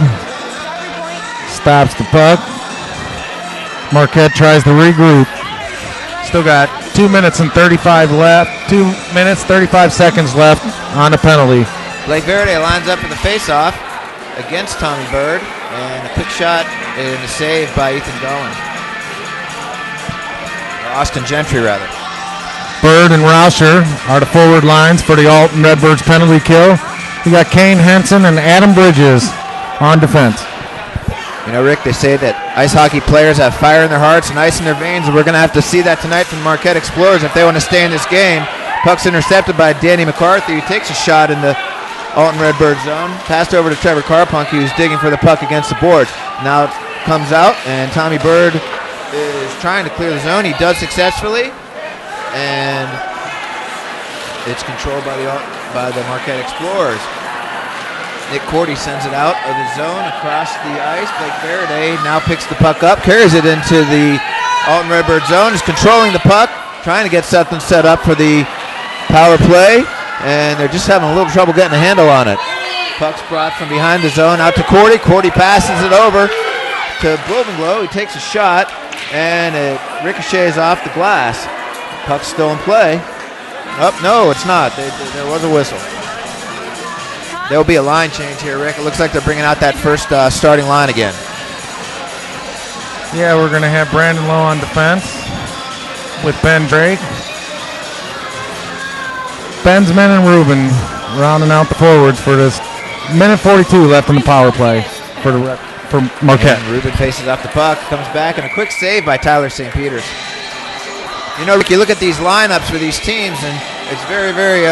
Stops the puck. Marquette tries to regroup. Still got 2 minutes and 35 left. 2 minutes, 35 seconds left on the penalty. Blake Verity lines up for the face-off against Tommy Bird, and a quick shot and a save by Ethan Goen. Or Austin Gentry, rather. Bird and Rauscher are the forward lines for the Alton Redbirds penalty kill. We got Kane Henson and Adam Bridges on defense. You know, Rick, they say that ice hockey players have fire in their hearts and ice in their veins, and we're going to have to see that tonight from Marquette Explorers if they want to stay in this game. Puck's intercepted by Danny McCarthy, who takes a shot in the Alton Redbird zone. Passed over to Trevor Carpunk, who's digging for the puck against the boards. Now it comes out, and Tommy Bird is trying to clear the zone. He does successfully, and it's controlled by the Marquette Explorers. Nick Cordy sends it out of the zone across the ice. Blake Verity now picks the puck up, carries it into the Alton Redbird zone, is controlling the puck, trying to get something set up for the power play, and they're just having a little trouble getting a handle on it. Puck's brought from behind the zone out to Cordy. Cordy passes it over to Bovenglow. He takes a shot, and it ricochets off the glass. Puck's still in play. Oh, no, it's not. There was a whistle. There will be a line change here, Rick. It looks like they're bringing out that first starting line again. Yeah, we're going to have Brandon Lowe on defense with Ben Drake. Benzman and Rubin rounding out the forwards for this minute 42 left in the power play for Marquette. And Rubin faces off the puck, comes back, and a quick save by Tyler St. Peters. You know, Rick, you look at these lineups for these teams, and it's very, very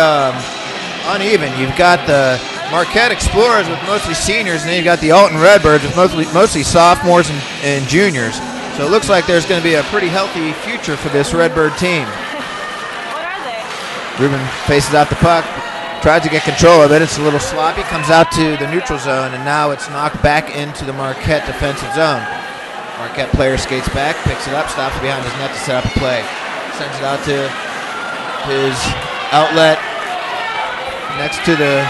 uneven. You've got the Marquette Explorers with mostly seniors, and then you've got the Alton Redbirds with mostly sophomores and juniors. So it looks like there's going to be a pretty healthy future for this Redbird team. What are they? Rubin faces out the puck, tries to get control of it. It's a little sloppy, comes out to the neutral zone, and now it's knocked back into the Marquette defensive zone. Marquette player skates back, picks it up, stops behind his net to set up a play. Sends it out to his outlet next to the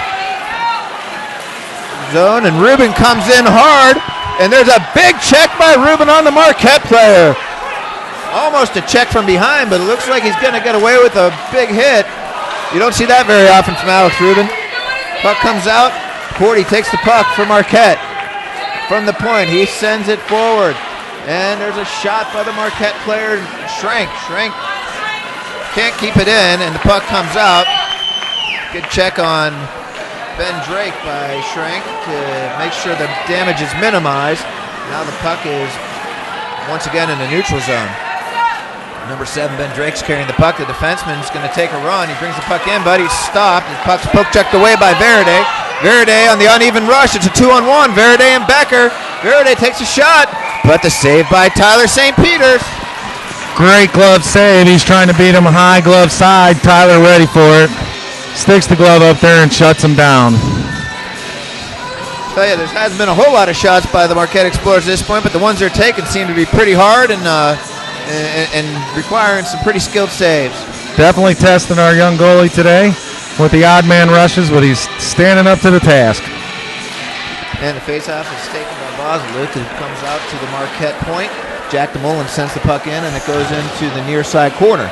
zone, and Rubin comes in hard, and there's a big check by Rubin on the Marquette player. Almost a check from behind, but it looks like he's going to get away with a big hit. You don't see that very often from Alex Rubin. Puck comes out. Cordy takes the puck for Marquette. From the point, he sends it forward, and there's a shot by the Marquette player, Schrank. Schrank can't keep it in, and the puck comes out. Good check on Ben Drake by Schrank to make sure the damage is minimized. Now the puck is once again in the neutral zone. Number 7, Ben Drake's carrying the puck. The defenseman's going to take a run. He brings the puck in, but he's stopped. The puck's poke checked away by Verity. Verity on the uneven rush. It's a 2-on-1. Verity and Becker. Verity takes a shot, but the save by Tyler St. Peters. Great glove save. He's trying to beat him high glove side. Tyler ready for it. Sticks the glove up there and shuts him down. I tell you, there hasn't been a whole lot of shots by the Marquette Explorers at this point, but the ones they're taking seem to be pretty hard and requiring some pretty skilled saves. Definitely testing our young goalie today with the odd man rushes, but he's standing up to the task. And the faceoff is taken by Bosluck, who comes out to the Marquette point. Jack DeMolin sends the puck in, and it goes into the near side corner.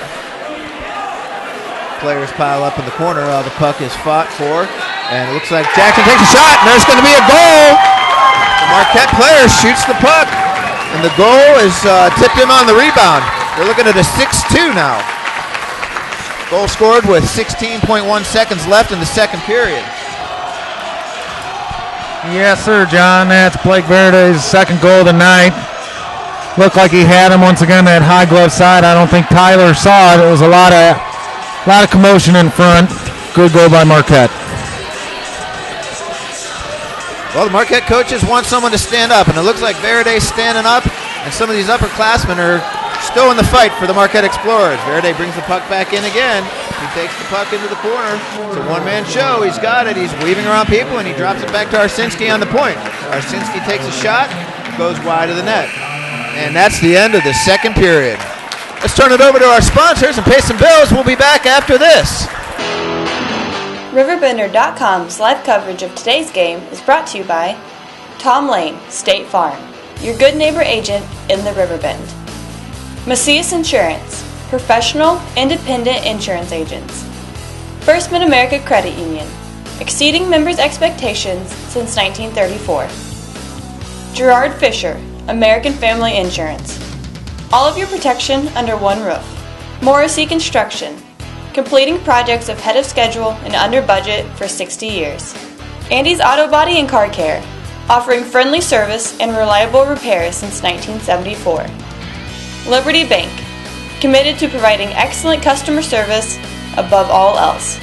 Players pile up in the corner. The puck is fought for, and it looks like Jackson takes a shot, and there's going to be a goal. The Marquette player shoots the puck, and the goal is tipped in on the rebound. They're looking at a 6-2 now. Goal scored with 16.1 seconds left in the second period. Yes, sir, John. That's Blake Verity's second goal of the night. Looked like he had him once again, that high glove side. I don't think Tyler saw it. It was a lot of commotion in front. Good goal by Marquette. Well, the Marquette coaches want someone to stand up, and it looks like Verity's standing up, and some of these upperclassmen are still in the fight for the Marquette Explorers. Verity brings the puck back in again. He takes the puck into the corner. It's a one-man show. He's got it. He's weaving around people, and he drops it back to Arsinski on the point. Arsinski takes a shot, goes wide of the net. And that's the end of the second period. Let's turn it over to our sponsors and pay some bills. We'll be back after this. RiverBender.com's live coverage of today's game is brought to you by Tom Lane, State Farm, your good neighbor agent in the Riverbend. Macias Insurance, professional, independent insurance agents. First Mid-America Credit Union, exceeding members' expectations since 1934. Gerard Fisher, American Family Insurance. All of your protection under one roof. Morrissey Construction, completing projects ahead of schedule and under budget for 60 years. Andy's Auto Body and Car Care, offering friendly service and reliable repairs since 1974. Liberty Bank, committed to providing excellent customer service above all else.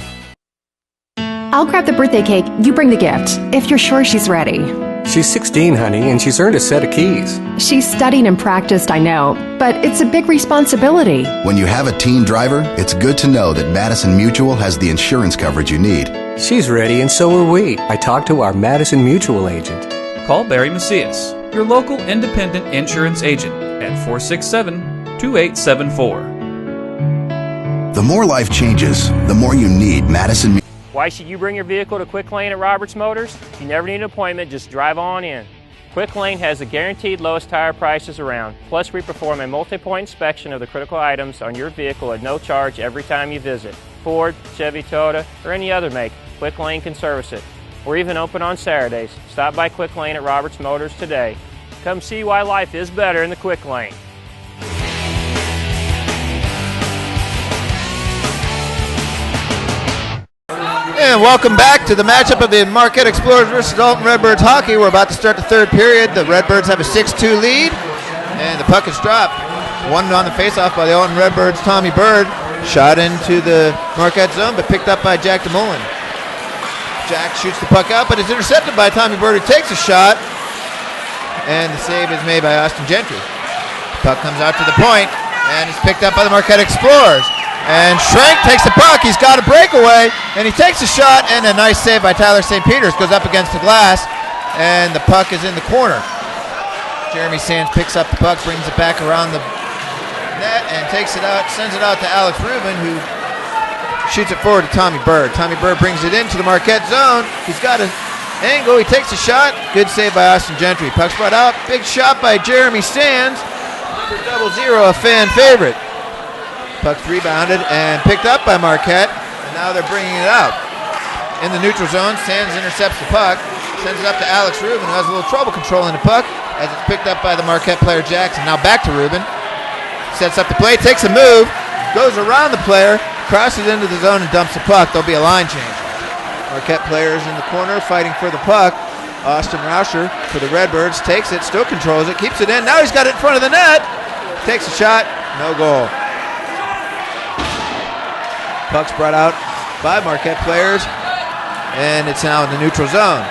I'll grab the birthday cake, you bring the gift, if you're sure she's ready. She's 16, honey, and she's earned a set of keys. She's studied and practiced, I know, but it's a big responsibility. When you have a teen driver, it's good to know that Madison Mutual has the insurance coverage you need. She's ready, and so are we. I talked to our Madison Mutual agent. Call Barry Macias, your local independent insurance agent, at 467-2874. The more life changes, the more you need Madison Mutual. Why should you bring your vehicle to Quick Lane at Roberts Motors? You never need an appointment, just drive on in. Quick Lane has the guaranteed lowest tire prices around. Plus, we perform a multi-point inspection of the critical items on your vehicle at no charge every time you visit. Ford, Chevy, Toyota, or any other make, Quick Lane can service it. We're even open on Saturdays. Stop by Quick Lane at Roberts Motors today. Come see why life is better in the Quick Lane. And welcome back to the matchup of the Marquette Explorers versus Alton Redbirds hockey. We're about to start the third period. The Redbirds have a 6-2 lead, and the puck is dropped. One on the faceoff by the Alton Redbirds, Tommy Bird. Shot into the Marquette zone, but picked up by Jack DeMolin. Jack shoots the puck out, but it's intercepted by Tommy Bird, who takes a shot, and the save is made by Austin Gentry. Puck comes out to the point, and it's picked up by the Marquette Explorers. And Schrank takes the puck. He's got a breakaway, and he takes a shot, and a nice save by Tyler St. Peters. Goes up against the glass, and the puck is in the corner. Jeremy Sands picks up the puck, brings it back around the net, and takes it out, sends it out to Alex Rubin, who shoots it forward to Tommy Bird. Tommy Bird brings it into the Marquette zone. He's got an angle. He takes a shot. Good save by Austin Gentry. Puck's brought out. Big shot by Jeremy Sands. Number 00, a fan favorite. Puck's rebounded and picked up by Marquette, and now they're bringing it out. In the neutral zone, Sands intercepts the puck, sends it up to Alex Rubin, who has a little trouble controlling the puck as it's picked up by the Marquette player Jackson. Now back to Rubin. Sets up the play, takes a move, goes around the player, crosses into the zone and dumps the puck. There'll be a line change. Marquette players in the corner fighting for the puck. Austin Rauscher for the Redbirds takes it, still controls it, keeps it in. Now he's got it in front of the net. Takes a shot, no goal. Puck's brought out by Marquette players, and it's now in the neutral zone.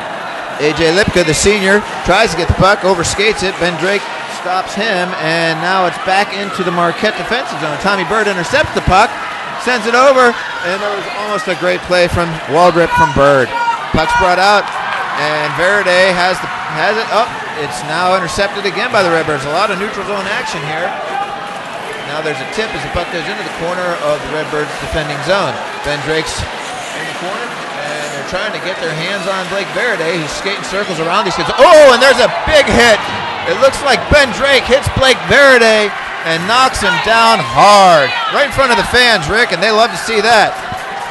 A.J. Lipka, the senior, tries to get the puck, overskates it. Ben Drake stops him, and now it's back into the Marquette defensive zone. Tommy Bird intercepts the puck, sends it over, and there was almost a great play from Waldrip from Bird. Puck's brought out, and Verity has it up. It's now intercepted again by the Redbirds. A lot of neutral zone action here. Now there's a tip as the puck goes into the corner of the Redbirds defending zone. Ben Drake's in the corner, and they're trying to get their hands on Blake Verity. He's skating circles around these kids. Oh, and there's a big hit. It looks like Ben Drake hits Blake Verity and knocks him down hard. Right in front of the fans, Rick, and they love to see that.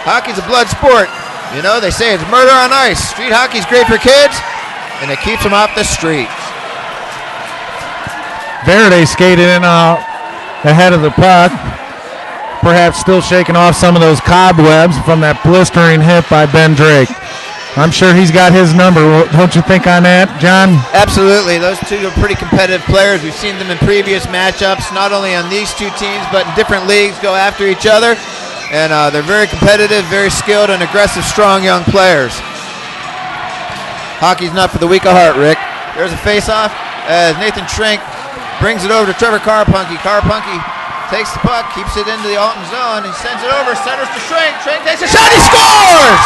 Hockey's a blood sport. You know, they say it's murder on ice. Street hockey's great for kids, and it keeps them off the streets. Verity skated in ahead of the puck, perhaps still shaking off some of those cobwebs from that blistering hit by Ben Drake. I'm sure he's got his number. Don't you think on that, John? Absolutely. Those two are pretty competitive players. We've seen them in previous matchups, not only on these two teams, but in different leagues go after each other. And they're very competitive, very skilled, and aggressive, strong young players. Hockey's not for the weak of heart, Rick. There's a face-off as Nathan Schrank brings it over to Trevor Carpunky. Carpunky takes the puck, keeps it into the Alton zone. He sends it over, centers to Schrank. Schrank takes a shot, he scores!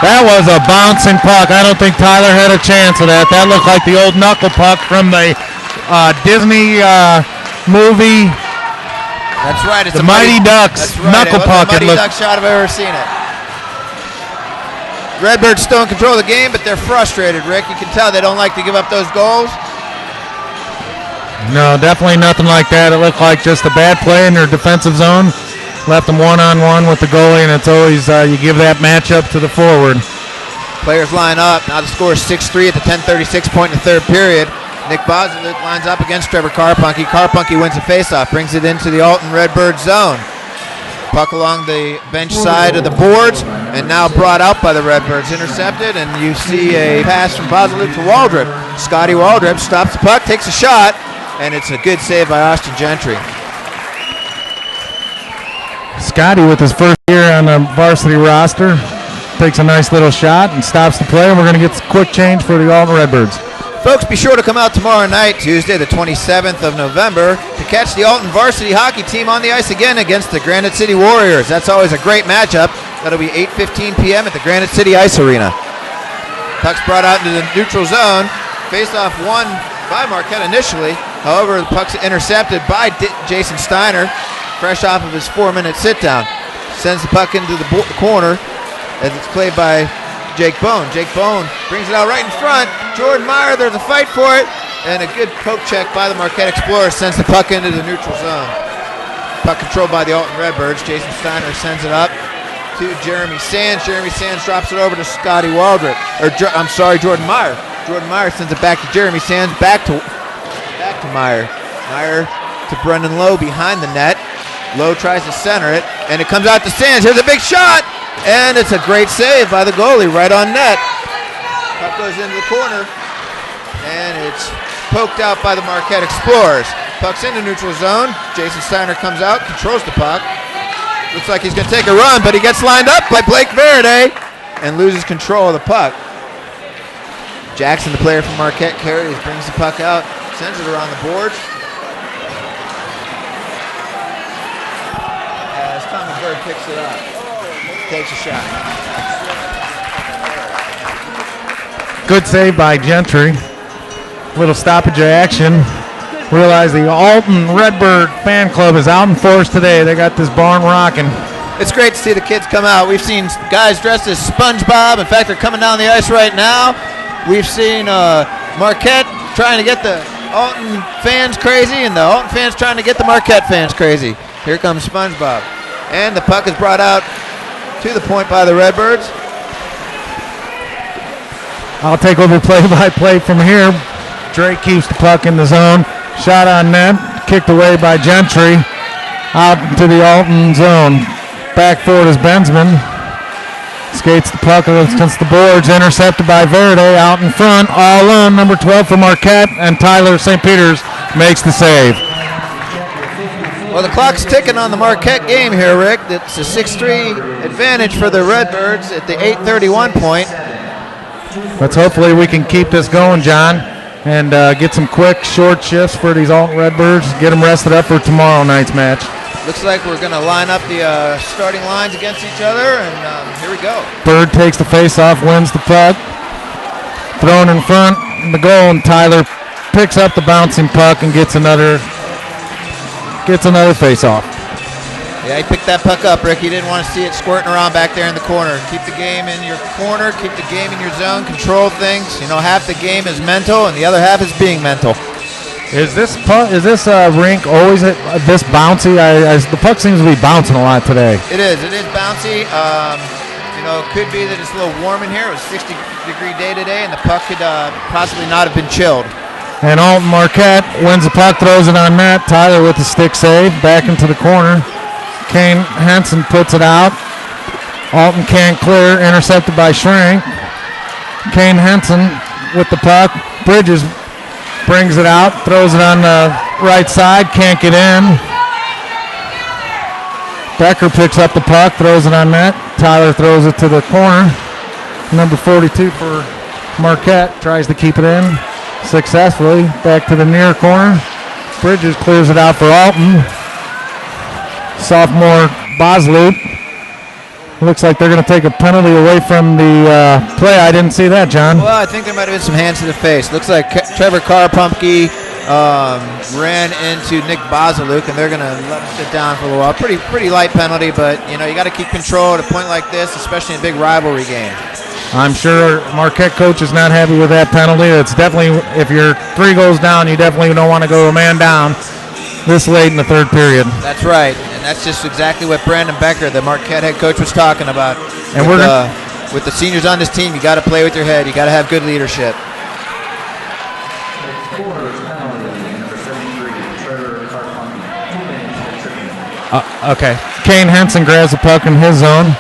That was a bouncing puck. I don't think Tyler had a chance of that. That looked like the old knuckle puck from the Disney movie. That's right. It's the Mighty Ducks knuckle puck. Mighty Ducks shot if I've ever seen it. Redbirds still in control of the game, but they're frustrated, Rick. You can tell they don't like to give up those goals. No, definitely nothing like that. It looked like just a bad play in their defensive zone. Left them one-on-one with the goalie, and it's always you give that matchup to the forward. Players line up. Now the score is 6-3 at the 10:36 point in the third period. Nick Bozaluk lines up against Trevor Carpunky. Carpunky wins a faceoff, brings it into the Alton Redbirds zone. Puck along the bench side of the boards, and now brought out by the Redbirds. Intercepted, and you see a pass from Bozaluk to Waldrop. Scotty Waldrop stops the puck, takes a shot, and it's a good save by Austin Gentry. Scotty, with his first year on the varsity roster, takes a nice little shot and stops the play, and we're going to get a quick change for the Alton Redbirds. Folks, be sure to come out tomorrow night, Tuesday the 27th of November, to catch the Alton varsity hockey team on the ice again against the Granite City Warriors. That's always a great matchup. That'll be 8:15 p.m. at the Granite City Ice Arena. Puck's brought out into the neutral zone. Face-off won by Marquette initially. However, the puck's intercepted by Jason Steiner, fresh off of his 4-minute sit-down. Sends the puck into the corner as it's played by Jake Bone. Jake Bone brings it out right in front. Jordan Meyer, there's a fight for it. And a good poke check by the Marquette Explorers sends the puck into the neutral zone. Puck controlled by the Alton Redbirds. Jason Steiner sends it up to Jeremy Sands. Jeremy Sands drops it over to Scotty Waldrop. Jordan Meyer. Jordan Meyer sends it back to Jeremy Sands. Back to Meyer. Meyer to Brendan Lowe behind the net. Lowe tries to center it, and it comes out to Sands. Here's a big shot, and it's a great save by the goalie right on net. Puck goes into the corner, and it's poked out by the Marquette Explorers. Puck's in the neutral zone. Jason Steiner comes out, controls the puck. Looks like he's going to take a run, but he gets lined up by Blake Verity and loses control of the puck. Jackson, the player from Marquette, carries, brings the puck out, sends it around the boards. As Tommy Bird picks it up, takes a shot. Good save by Gentry. Little stoppage of action. Realize the Alton Redbird fan club is out in force today. They got this barn rocking. It's great to see the kids come out. We've seen guys dressed as SpongeBob. In fact, they're coming down the ice right now. We've seen Marquette trying to get the Alton fans crazy, and the Alton fans trying to get the Marquette fans crazy. Here comes SpongeBob. And the puck is brought out to the point by the Redbirds. I'll take over play-by-play from here. Drake keeps the puck in the zone. Shot on net. Kicked away by Gentry. Out into the Alton zone. Back forward is Bensman. Skates the puck against the boards. Intercepted by Verity. Out in front. All alone. Number 12 for Marquette. And Tyler St. Peter's makes the save. Well, the clock's ticking on the Marquette game here, Rick. It's a 6-3 advantage for the Redbirds at the 8:31 point. Let's hopefully we can keep this going, John, and get some quick, short shifts for these Alton Redbirds. Get them rested up for tomorrow night's match. Looks like we're going to line up the starting lines against each other, and here we go. Bird takes the face-off, wins the puck. Thrown in front, the goal, and Tyler picks up the bouncing puck and gets another face-off. Yeah, he picked that puck up, Rick. He didn't want to see it squirting around back there in the corner. Keep the game in your corner, keep the game in your zone, control things. You know, half the game is mental, and the other half is being mental. Is this rink always this bouncy? The puck seems to be bouncing a lot today. It is bouncy. It could be that it's a little warm in here. It was a 60-degree day today, and the puck could possibly not have been chilled. And Alton Marquette wins the puck, throws it on net. Tyler with the stick save, back into the corner. Kane Henson puts it out. Alton can't clear, intercepted by Shrink. Kane Henson with the puck. Bridges brings it out, throws it on the right side, can't get in. Becker picks up the puck, throws it on net. Tyler throws it to the corner. Number 42 for Marquette tries to keep it in successfully. Back to the near corner. Bridges clears it out for Alton. Sophomore Bozaluk. Looks like they're going to take a penalty away from the play. I didn't see that, John. Well, I think there might have been some hands to the face. Looks like Trevor Carpumpke ran into Nick Bozaluk, and they're going to let him sit down for a little while. Pretty light penalty, but you got to keep control at a point like this, especially in a big rivalry game. I'm sure Marquette coach is not happy with that penalty. It's definitely, if you're 3 goals down, you definitely don't want to go a man down this late in the third period. That's right, and that's just exactly what Brandon Becker, the Marquette head coach, was talking about. And with the seniors on this team, you got to play with your head. You got to have good leadership. Okay. Kane Henson grabs the puck in his zone.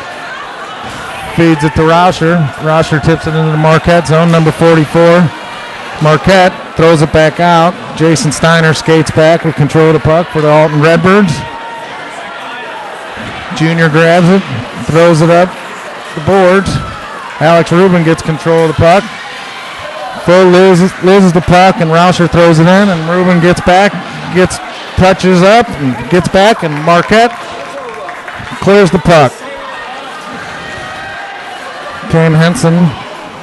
Feeds it to Rauscher. Rauscher tips it into the Marquette zone, number 44. Marquette throws it back out. Jason Steiner skates back with control of the puck for the Alton Redbirds. Junior grabs it, throws it up the boards. Alex Rubin gets control of the puck. Full loses the puck, and Rauscher throws it in, and Rubin gets back, touches up, and gets back, and Marquette clears the puck. Kane Henson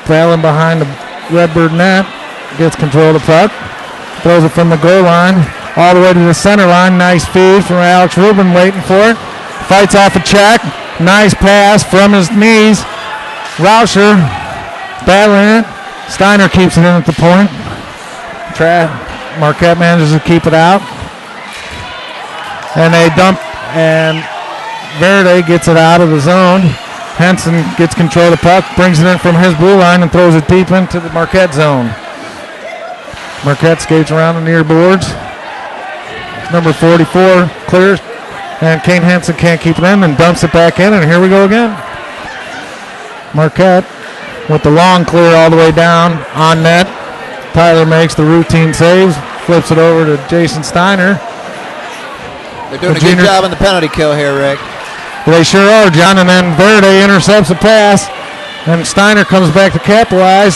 failing behind the Redbird net, gets control of the puck, throws it from the goal line all the way to the center line. Nice feed from Alex Rubin, waiting for it. Fights off a check. Nice pass from his knees. Rauscher battling it. Steiner keeps it in at the point. Marquette manages to keep it out. And they dump, and Verity gets it out of the zone. Henson gets control of the puck, brings it in from his blue line, and throws it deep into the Marquette zone. Marquette skates around the near boards. Number 44 clears, and Kane Henson can't keep it in and dumps it back in, and here we go again. Marquette with the long clear all the way down on net. Tyler makes the routine saves, flips it over to Jason Steiner. They're doing a good job on the penalty kill here, Rick. They sure are, John, and then Verity intercepts the pass, and Steiner comes back to capitalize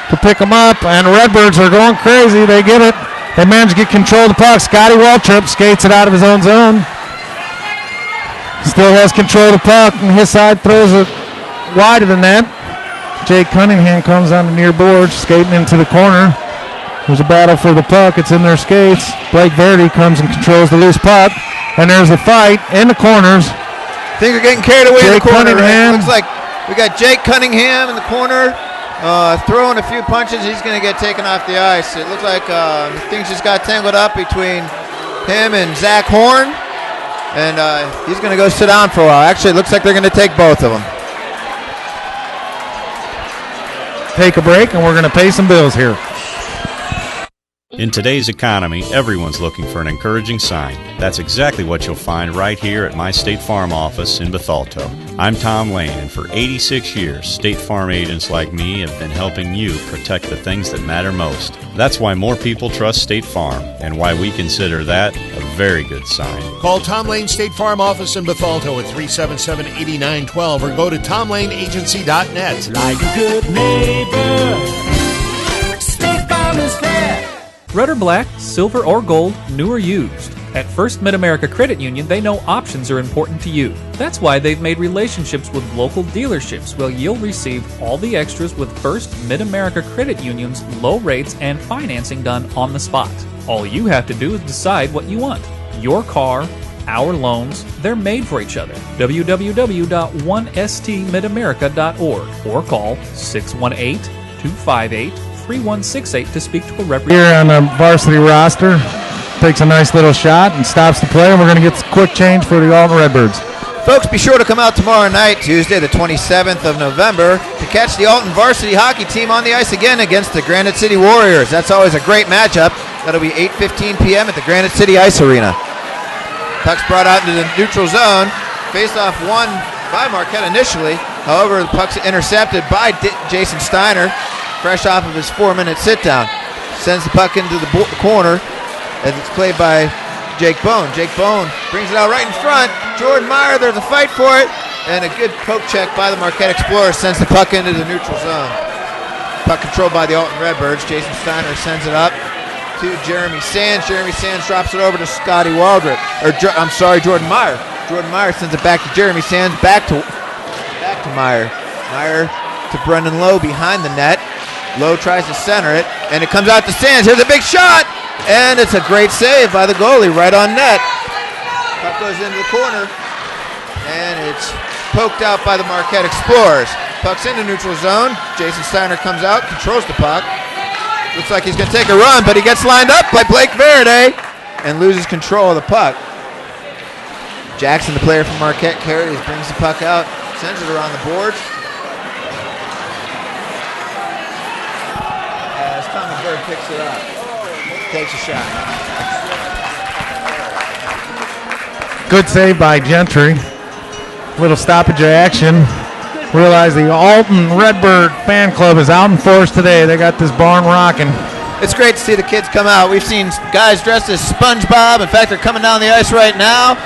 to pick them up, and Redbirds are going crazy. They get it. They manage to get control of the puck. Scotty Waltrip skates it out of his own zone. Still has control of the puck, and his side throws it wide of the net. Jake Cunningham comes on the near boards, skating into the corner. There's a battle for the puck. It's in their skates. Blake Verity comes and controls the loose puck, and there's a fight in the corners. Things are getting carried away in the corner. Cunningham. Looks like we got Jake Cunningham in the corner, throwing a few punches. He's going to get taken off the ice. It looks like things just got tangled up between him and Zach Horn, and he's going to go sit down for a while. Actually, it looks like they're going to take both of them. Take a break, and we're going to pay some bills here. In today's economy, everyone's looking for an encouraging sign. That's exactly what you'll find right here at my State Farm office in Bethalto. I'm Tom Lane, and for 86 years, State Farm agents like me have been helping you protect the things that matter most. That's why more people trust State Farm, and why we consider that a very good sign. Call Tom Lane State Farm office in Bethalto at 377-8912 or go to tomlaneagency.net. Like a good neighbor, State Farm is there. Red or black, silver or gold, new or used. At First Mid-America Credit Union, they know options are important to you. That's why they've made relationships with local dealerships where you'll receive all the extras with First Mid-America Credit Union's low rates and financing done on the spot. All you have to do is decide what you want. Your car, our loans, they're made for each other. www.1stmidamerica.org or call 618-258-3168 to speak to a representative. Here on the varsity roster, takes a nice little shot and stops the play, and we're going to get quick change for the Alton Redbirds. Folks, be sure to come out tomorrow night, Tuesday the 27th of November, to catch the Alton varsity hockey team on the ice again against the Granite City Warriors. That's always a great matchup. That'll be 8:15 p.m. at the Granite City Ice Arena. Puck's brought out into the neutral zone. Face-off won by Marquette initially. However, the puck's intercepted by Jason Steiner, fresh off of his 4-minute sit-down. Sends the puck into the corner, as it's played by Jake Bone. Jake Bone brings it out right in front. Jordan Meyer, there's a fight for it, and a good poke check by the Marquette Explorers sends the puck into the neutral zone. Puck controlled by the Alton Redbirds. Jason Steiner sends it up to Jeremy Sands. Jeremy Sands drops it over to Scotty Waldrop. Jordan Meyer. Jordan Meyer sends it back to Jeremy Sands, back to Meyer. Meyer to Brendan Lowe behind the net. Lowe tries to center it, and it comes out to Sands. Here's a big shot, And it's a great save by the goalie right on net. Puck goes into the corner, and it's poked out by the Marquette Explorers. Puck's in the neutral zone. Jason Steiner comes out, controls the puck. Looks like he's going to take a run, but he gets lined up by Blake Verity and loses control of the puck. Jackson, the player from Marquette, carries, brings the puck out, sends it around the boards. As Thomas Bird picks it up, takes a shot. Good save by Gentry. Little stoppage of action. Realize the Alton Redbird fan club is out in force today. They got this barn rocking. It's great to see the kids come out. We've seen guys dressed as SpongeBob. In fact, they're coming down the ice right now.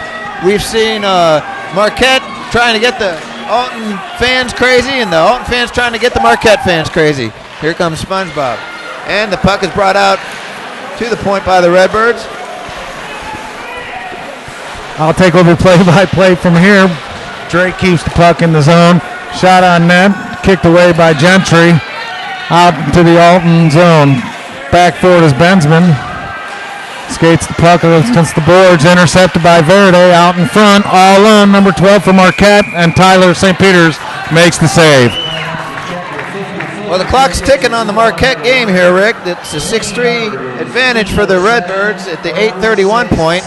We've seen Marquette trying to get the Alton fans crazy, and the Alton fans trying to get the Marquette fans crazy. Here comes SpongeBob. And the puck is brought out to the point by the Redbirds. I'll take over play-by-play from here. Drake keeps the puck in the zone. Shot on net, kicked away by Gentry. Out into the Alton zone. Back forward is Bensman. Skates the puck against the boards, intercepted by Verity out in front. All alone, number 12 for Marquette, and Tyler St. Peters makes the save. Well, the clock's ticking on the Marquette game here, Rick. It's a 6-3 advantage for the Redbirds at the 8:31 point.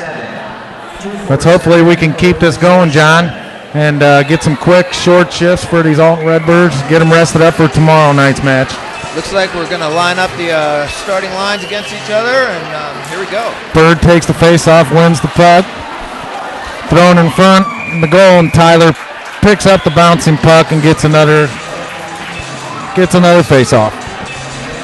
Let's hopefully we can keep this going, John, and get some quick, short shifts for these Alton Redbirds. Get them rested up for tomorrow night's match. Looks like we're going to line up the starting lines against each other, and here we go. Bird takes the face-off, wins the puck. Thrown in front, in the goal, and Tyler picks up the bouncing puck and gets another face-off.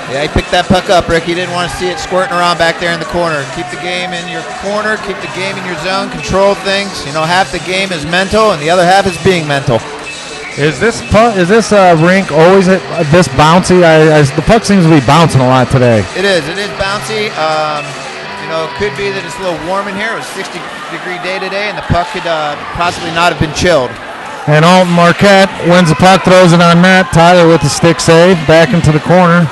Yeah, he picked that puck up, Rick. He didn't want to see it squirting around back there in the corner. Keep the game in your corner, keep the game in your zone, control things. You know, half the game is mental, and the other half is being mental. Is this rink always this bouncy? The puck seems to be bouncing a lot today. It is bouncy. You know, it could be that it's a little warm in here. It was a 60-degree day today, and the puck could possibly not have been chilled. And Alton Marquette wins the puck, throws it on net. Tyler with the stick save, back into the corner.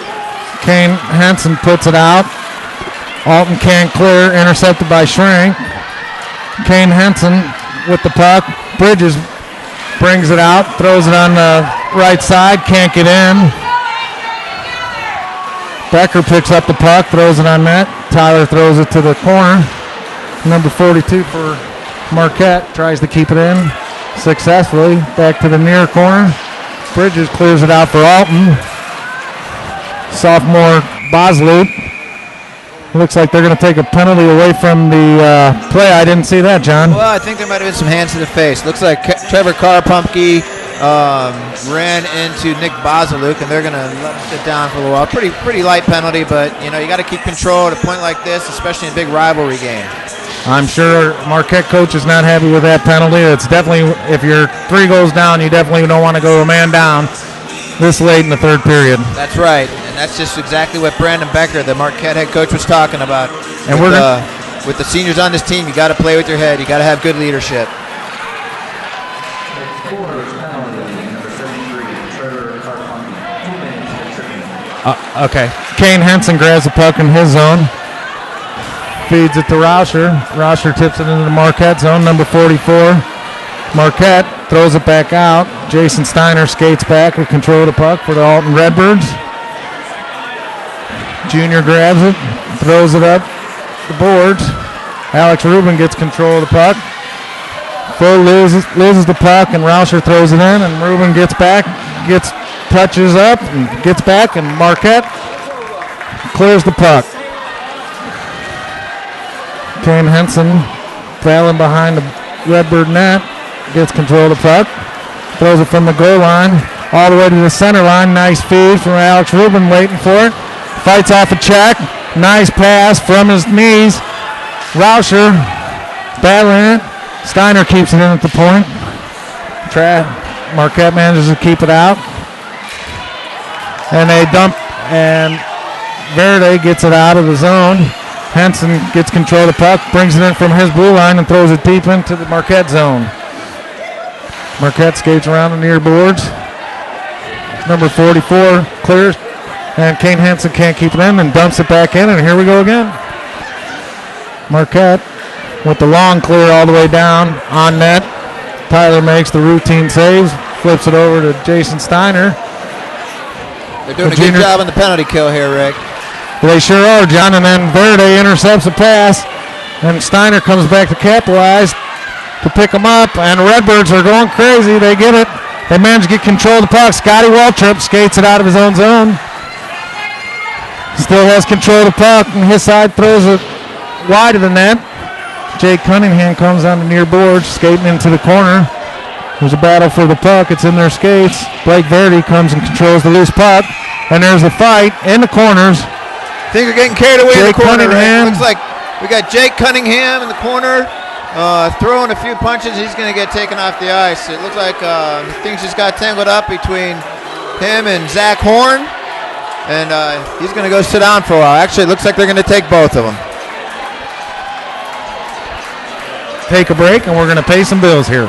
Kane Henson puts it out. Alton can't clear, intercepted by Shrink. Kane Henson with the puck. Bridges brings it out, throws it on the right side, can't get in. Becker picks up the puck, throws it on net. Tyler throws it to the corner. Number 42 for Marquette tries to keep it in successfully. Back to the near corner. Bridges clears it out for Alton. Sophomore Bosloop. Looks like they're going to take a penalty away from the play. I didn't see that, John. Well, I think there might have been some hands to the face. Looks like Trevor Carpumpke ran into Nick Bosloop, and they're going to let him sit down for a little while. Pretty light penalty, but you know you got to keep control at a point like this, especially in a big rivalry game. I'm sure Marquette coach is not happy with that penalty. It's definitely, if you're 3 goals down, you definitely don't want to go a man down this late in the third period. That's right, and that's just exactly what Brandon Becker, the Marquette head coach, was talking about. And with the seniors on this team, you got to play with your head. You got to have good leadership. Okay. Kane Henson grabs the puck in his zone. Feeds it to Rauscher. Rauscher tips it into the Marquette zone, number 44. Marquette throws it back out. Jason Steiner skates back with control of the puck for the Alton Redbirds. Junior grabs it, throws it up the boards. Alex Rubin gets control of the puck. Full loses the puck, and Rauscher throws it in, and Rubin gets back, touches up, and gets back, and Marquette clears the puck. Kane Henson battling behind the Redbird net, gets control of the puck, throws it from the goal line all the way to the center line. Nice feed from Alex Rubin, waiting for it. Fights off a check. Nice pass from his knees. Rauscher battling it. Steiner keeps it in at the point. Marquette manages to keep it out. And they dump, and Verity gets it out of the zone. Henson gets control of the puck, brings it in from his blue line, and throws it deep into the Marquette zone. Marquette skates around the near boards. Number 44 clears, and Kane Henson can't keep it in and dumps it back in, and here we go again. Marquette with the long clear all the way down on net. Tyler makes the routine saves, flips it over to Jason Steiner. They're doing a good job on the penalty kill here, Rick. They sure are, John. And then Verity intercepts a pass, and Steiner comes back to capitalize to pick them up, and Redbirds are going crazy. They get it. They manage to get control of the puck. Scotty Waltrip skates it out of his own zone. Still has control of the puck, and his side throws it wide of the net. Jake Cunningham comes on the near boards, skating into the corner. There's a battle for the puck. It's in their skates. Blake Verity comes and controls the loose puck, and there's a fight in the corners. Things are getting carried away in the corner. Cunningham. Looks like we got Jake Cunningham in the corner, throwing a few punches. He's going to get taken off the ice. It looks like things just got tangled up between him and Zach Horn, and he's going to go sit down for a while. Actually, it looks like they're going to take both of them. Take a break, and we're going to pay some bills here.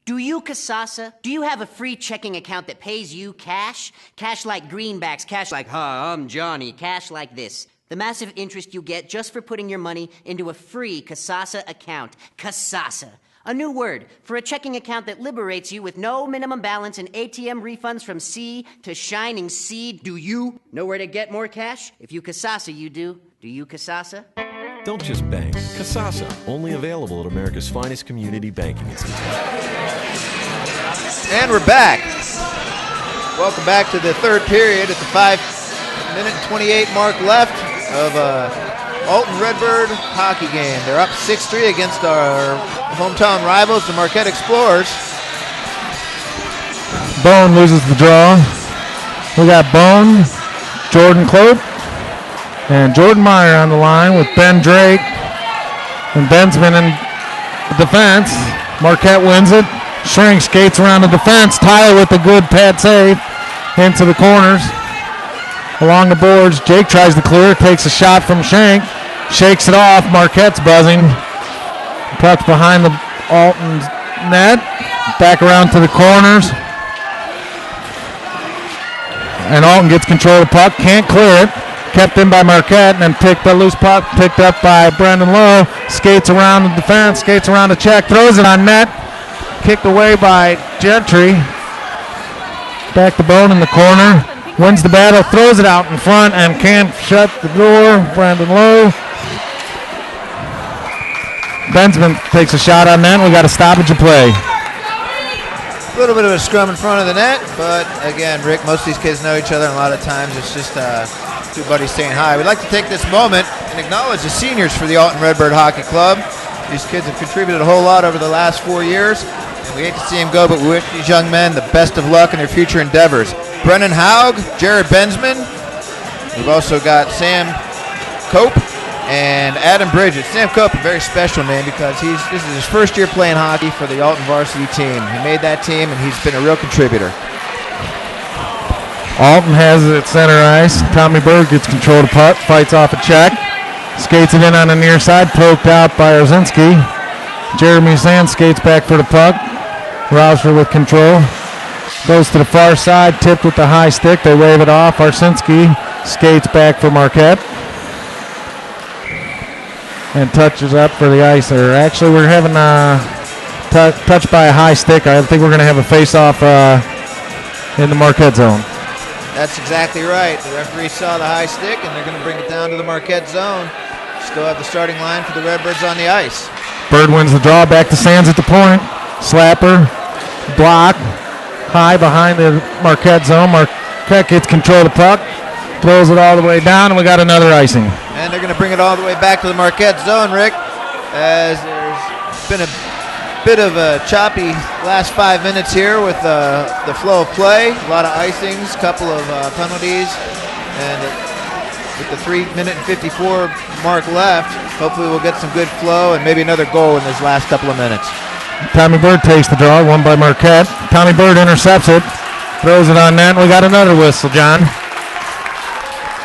Do you, Kasasa? Do you have a free checking account that pays you cash? Cash like greenbacks, cash like, I'm Johnny, cash like this. The massive interest you get just for putting your money into a free Kasasa account. Kasasa. A new word for a checking account that liberates you with no minimum balance and ATM refunds from sea to shining sea. Do you know where to get more cash? If you Kasasa, you do. Do you Kasasa? Don't just bank. Kasasa, only available at America's finest community banking institution. And we're back. Welcome back to the third period at the 5-minute and 28 mark left of Alton Redbird hockey game. They're up 6-3 against our hometown rivals, the Marquette Explorers. Bone loses the draw. We got Bone, Jordan Clope, and Jordan Meyer on the line with Ben Drake. And Ben's been in defense. Marquette wins it. Shrink skates around the defense. Tyler with a good pad save into the corners. Along the boards, Jake tries to clear, takes a shot from Shank, shakes it off. Marquette's buzzing. Puck's behind the Alton net. Back around to the corners. And Alton gets control of the puck, can't clear it. Kept in by Marquette, and then picked the loose puck, picked up by Brendan Lowe. Skates around the defense, skates around the check, throws it on net. Kicked away by Gentry. Back to Bone in the corner. Wins the battle, throws it out in front, and can't shut the door. Brendan Lowe. Bensman takes a shot on net. We got a stoppage of play. A little bit of a scrum in front of the net, but again, Rick, most of these kids know each other, and a lot of times it's just two buddies saying hi. We'd like to take this moment and acknowledge the seniors for the Alton Redbird Hockey Club. These kids have contributed a whole lot over the last 4 years. We hate to see them go, but we wish these young men the best of luck in their future endeavors. Brennan Haug, Jared Bensman. We've also got Sam Cope and Adam Bridges. Sam Cope, a very special name because this is his first year playing hockey for the Alton varsity team. He made that team, and he's been a real contributor. Alton has it at center ice. Tommy Berg gets control of the puck, fights off a check, skates it in on the near side, poked out by Arzinski. Jeremy Sand skates back for the puck. Rauscher with control. Goes to the far side, tipped with the high stick. They wave it off. Arzinski skates back for Marquette. And touches up for the ice there. Actually, we're having touched by a high stick. I think we're going to have a face-off in the Marquette zone. That's exactly right. The referee saw the high stick, and they're going to bring it down to the Marquette zone. Still have the starting line for the Redbirds on the ice. Bird wins the draw. Back to Sands at the point. Slapper. Block. High behind the Marquette zone. Marquette gets control of the puck. Throws it all the way down, and we got another icing. And they're going to bring it all the way back to the Marquette zone, Rick, as there's been a bit of a choppy last 5 minutes here with the flow of play. A lot of icings, a couple of penalties, and with the 3-minute and 54 mark left, hopefully we'll get some good flow and maybe another goal in this last couple of minutes. Tommy Bird takes the draw, won by Marquette. Tommy Bird intercepts it, throws it on net. We got another whistle, John.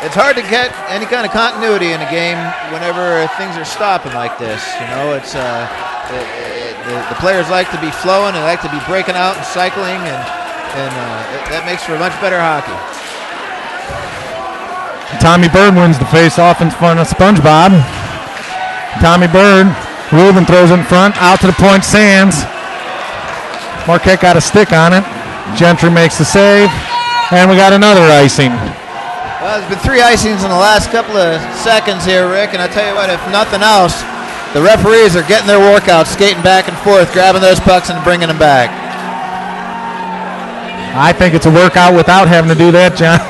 It's hard to get any kind of continuity in a game whenever things are stopping like this. You know, it's the players like to be flowing and like to be breaking out and cycling, and that makes for much better hockey. Tommy Bird wins the face-off in front of SpongeBob. Tommy Bird. Rubin throws in front. Out to the point, Sands. Marquette got a stick on it. Gentry makes the save. And we got another icing. Well, there's been 3 icings in the last couple of seconds here, Rick. And I tell you what, if nothing else, the referees are getting their workout, skating back and forth, grabbing those pucks and bringing them back. I think it's a workout without having to do that, John.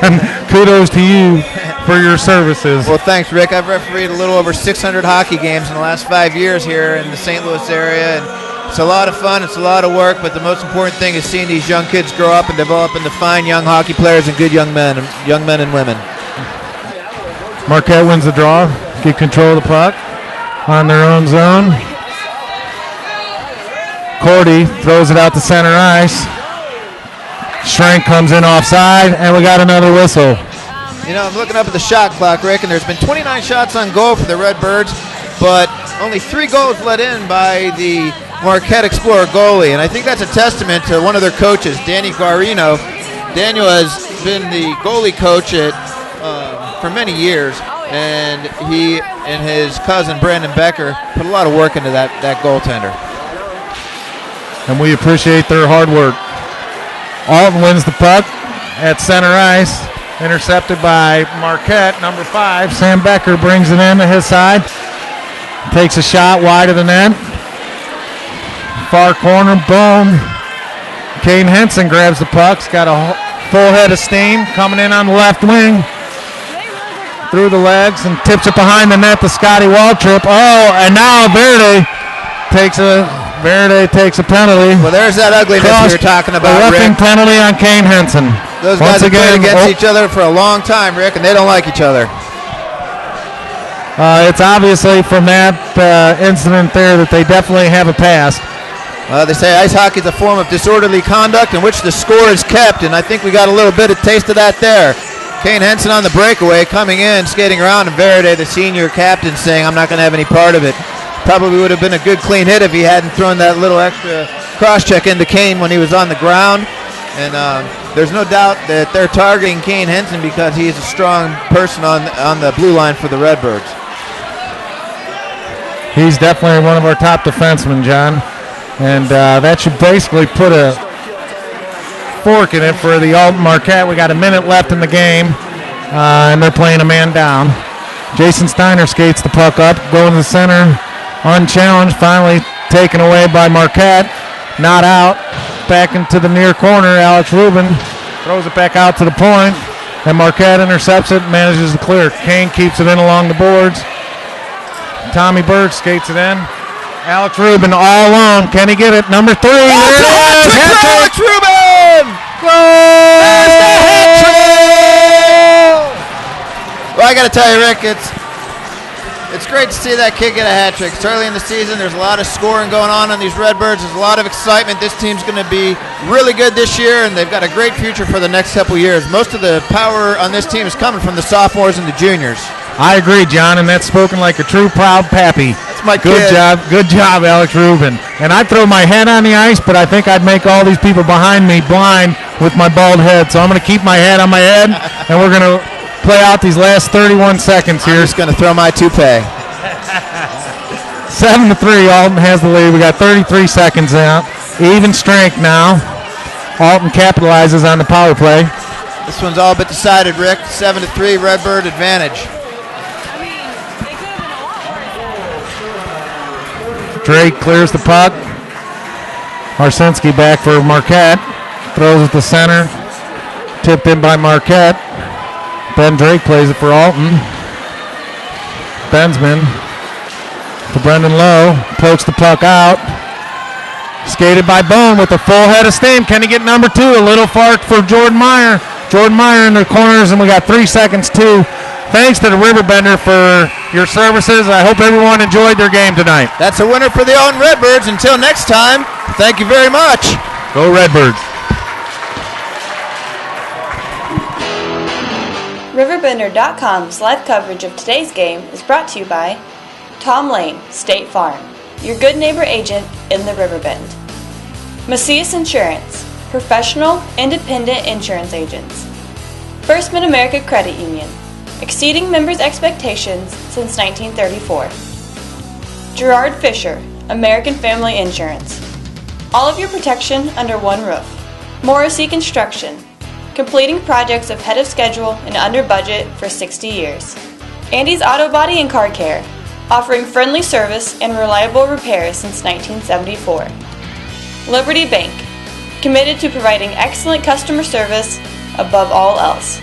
Kudos to you for your services. Well, thanks, Rick. I've refereed a little over 600 hockey games in the last 5 years here in the St. Louis area, and it's a lot of fun. It's a lot of work, but the most important thing is seeing these young kids grow up and develop into fine young hockey players and good young men and women. Marquette wins the draw. Get control of the puck on their own zone. Cordy throws it out to center ice. Shrink comes in offside, and we got another whistle. You know, I'm looking up at the shot clock, Rick, and there's been 29 shots on goal for the Redbirds, but only 3 goals let in by the Marquette Explorer goalie, and I think that's a testament to one of their coaches, Danny Guarino. Daniel has been the goalie coach for many years, and he and his cousin, Brandon Becker, put a lot of work into that goaltender. And we appreciate their hard work. Alton wins the puck at center ice, intercepted by Marquette, number 5. Sam Becker brings it in to his side, takes a shot wide of the net. Far corner, boom. Caden Henson grabs the puck. He's got a full head of steam coming in on the left wing. Through the legs and tips it behind the net to Scotty Waltrip. Oh, and now Verity takes a penalty. Well, there's that ugliness we were talking about, a roughing Rick. penalty on Caden Henson. Those guys have played against each other for a long time, Rick, and they don't like each other. It's obviously from that incident there that they definitely have a past. They say ice hockey is a form of disorderly conduct in which the score is kept, and I think we got a little bit of taste of that there. Caden Henson on the breakaway, coming in, skating around, and Verity, the senior captain, saying, I'm not going to have any part of it. Probably would have been a good clean hit if he hadn't thrown that little extra cross-check into Kane when he was on the ground. And there's no doubt that they're targeting Caden Henson because he is a strong person on the blue line for the Redbirds. He's definitely one of our top defensemen, John. And that should basically put a fork in it for the Alton Marquette. We got a minute left in the game, and they're playing a man down. Jason Steiner skates the puck up, going to the center, unchallenged, finally taken away by Marquette. Not out, back into the near corner. Alex Rubin throws it back out to the point, and Marquette intercepts it and manages to clear. Kane keeps it in along the boards. Tommy Bird skates it in. Alex Rubin all alone. Can he get it? Number 3. There it is. Alex Rubin! Goal! There's the hat trick! Well, I got to tell you, Rick, it's great to see that kid get a hat trick. It's early in the season. There's a lot of scoring going on these Redbirds. There's a lot of excitement. This team's going to be really good this year, and they've got a great future for the next couple years. Most of the power on this team is coming from the sophomores and the juniors. I agree, John, and that's spoken like a true proud pappy. That's my Good kid. job, Alex Rubin. And I'd throw my head on the ice, but I think I'd make all these people behind me blind with my bald head. So I'm going to keep my head on my head, and we're going to play out these last 31 seconds here. I'm just going to throw my toupee. 7-3, Alton has the lead. We got 33 seconds out. Even strength now. Alton capitalizes on the power play. This one's all but decided, Rick. 7-3, Redbird advantage. Drake clears the puck. Arsenski back for Marquette. Throws it to center. Tipped in by Marquette. Ben Drake plays it for Alton. Bensman to Brendan Lowe. Pokes the puck out. Skated by Bone with a full head of steam. Can he get number 2? A little far for Jordan Meyer. Jordan Meyer in the corners, and we got 3 seconds too. Thanks to the Riverbender for your services. I hope everyone enjoyed their game tonight. That's a winner for the Alton Redbirds. Until next time, thank you very much. Go Redbirds. RiverBender.com's live coverage of today's game is brought to you by Tom Lane, State Farm, your good neighbor agent in the Riverbend. Macias Insurance, professional, independent insurance agents. First Mid-America Credit Union, exceeding members' expectations since 1934. Gerard Fisher, American Family Insurance. All of your protection under one roof. Morrissey Construction, completing projects ahead of schedule and under budget for 60 years. Andy's Auto Body and Car Care, offering friendly service and reliable repairs since 1974. Liberty Bank, committed to providing excellent customer service above all else.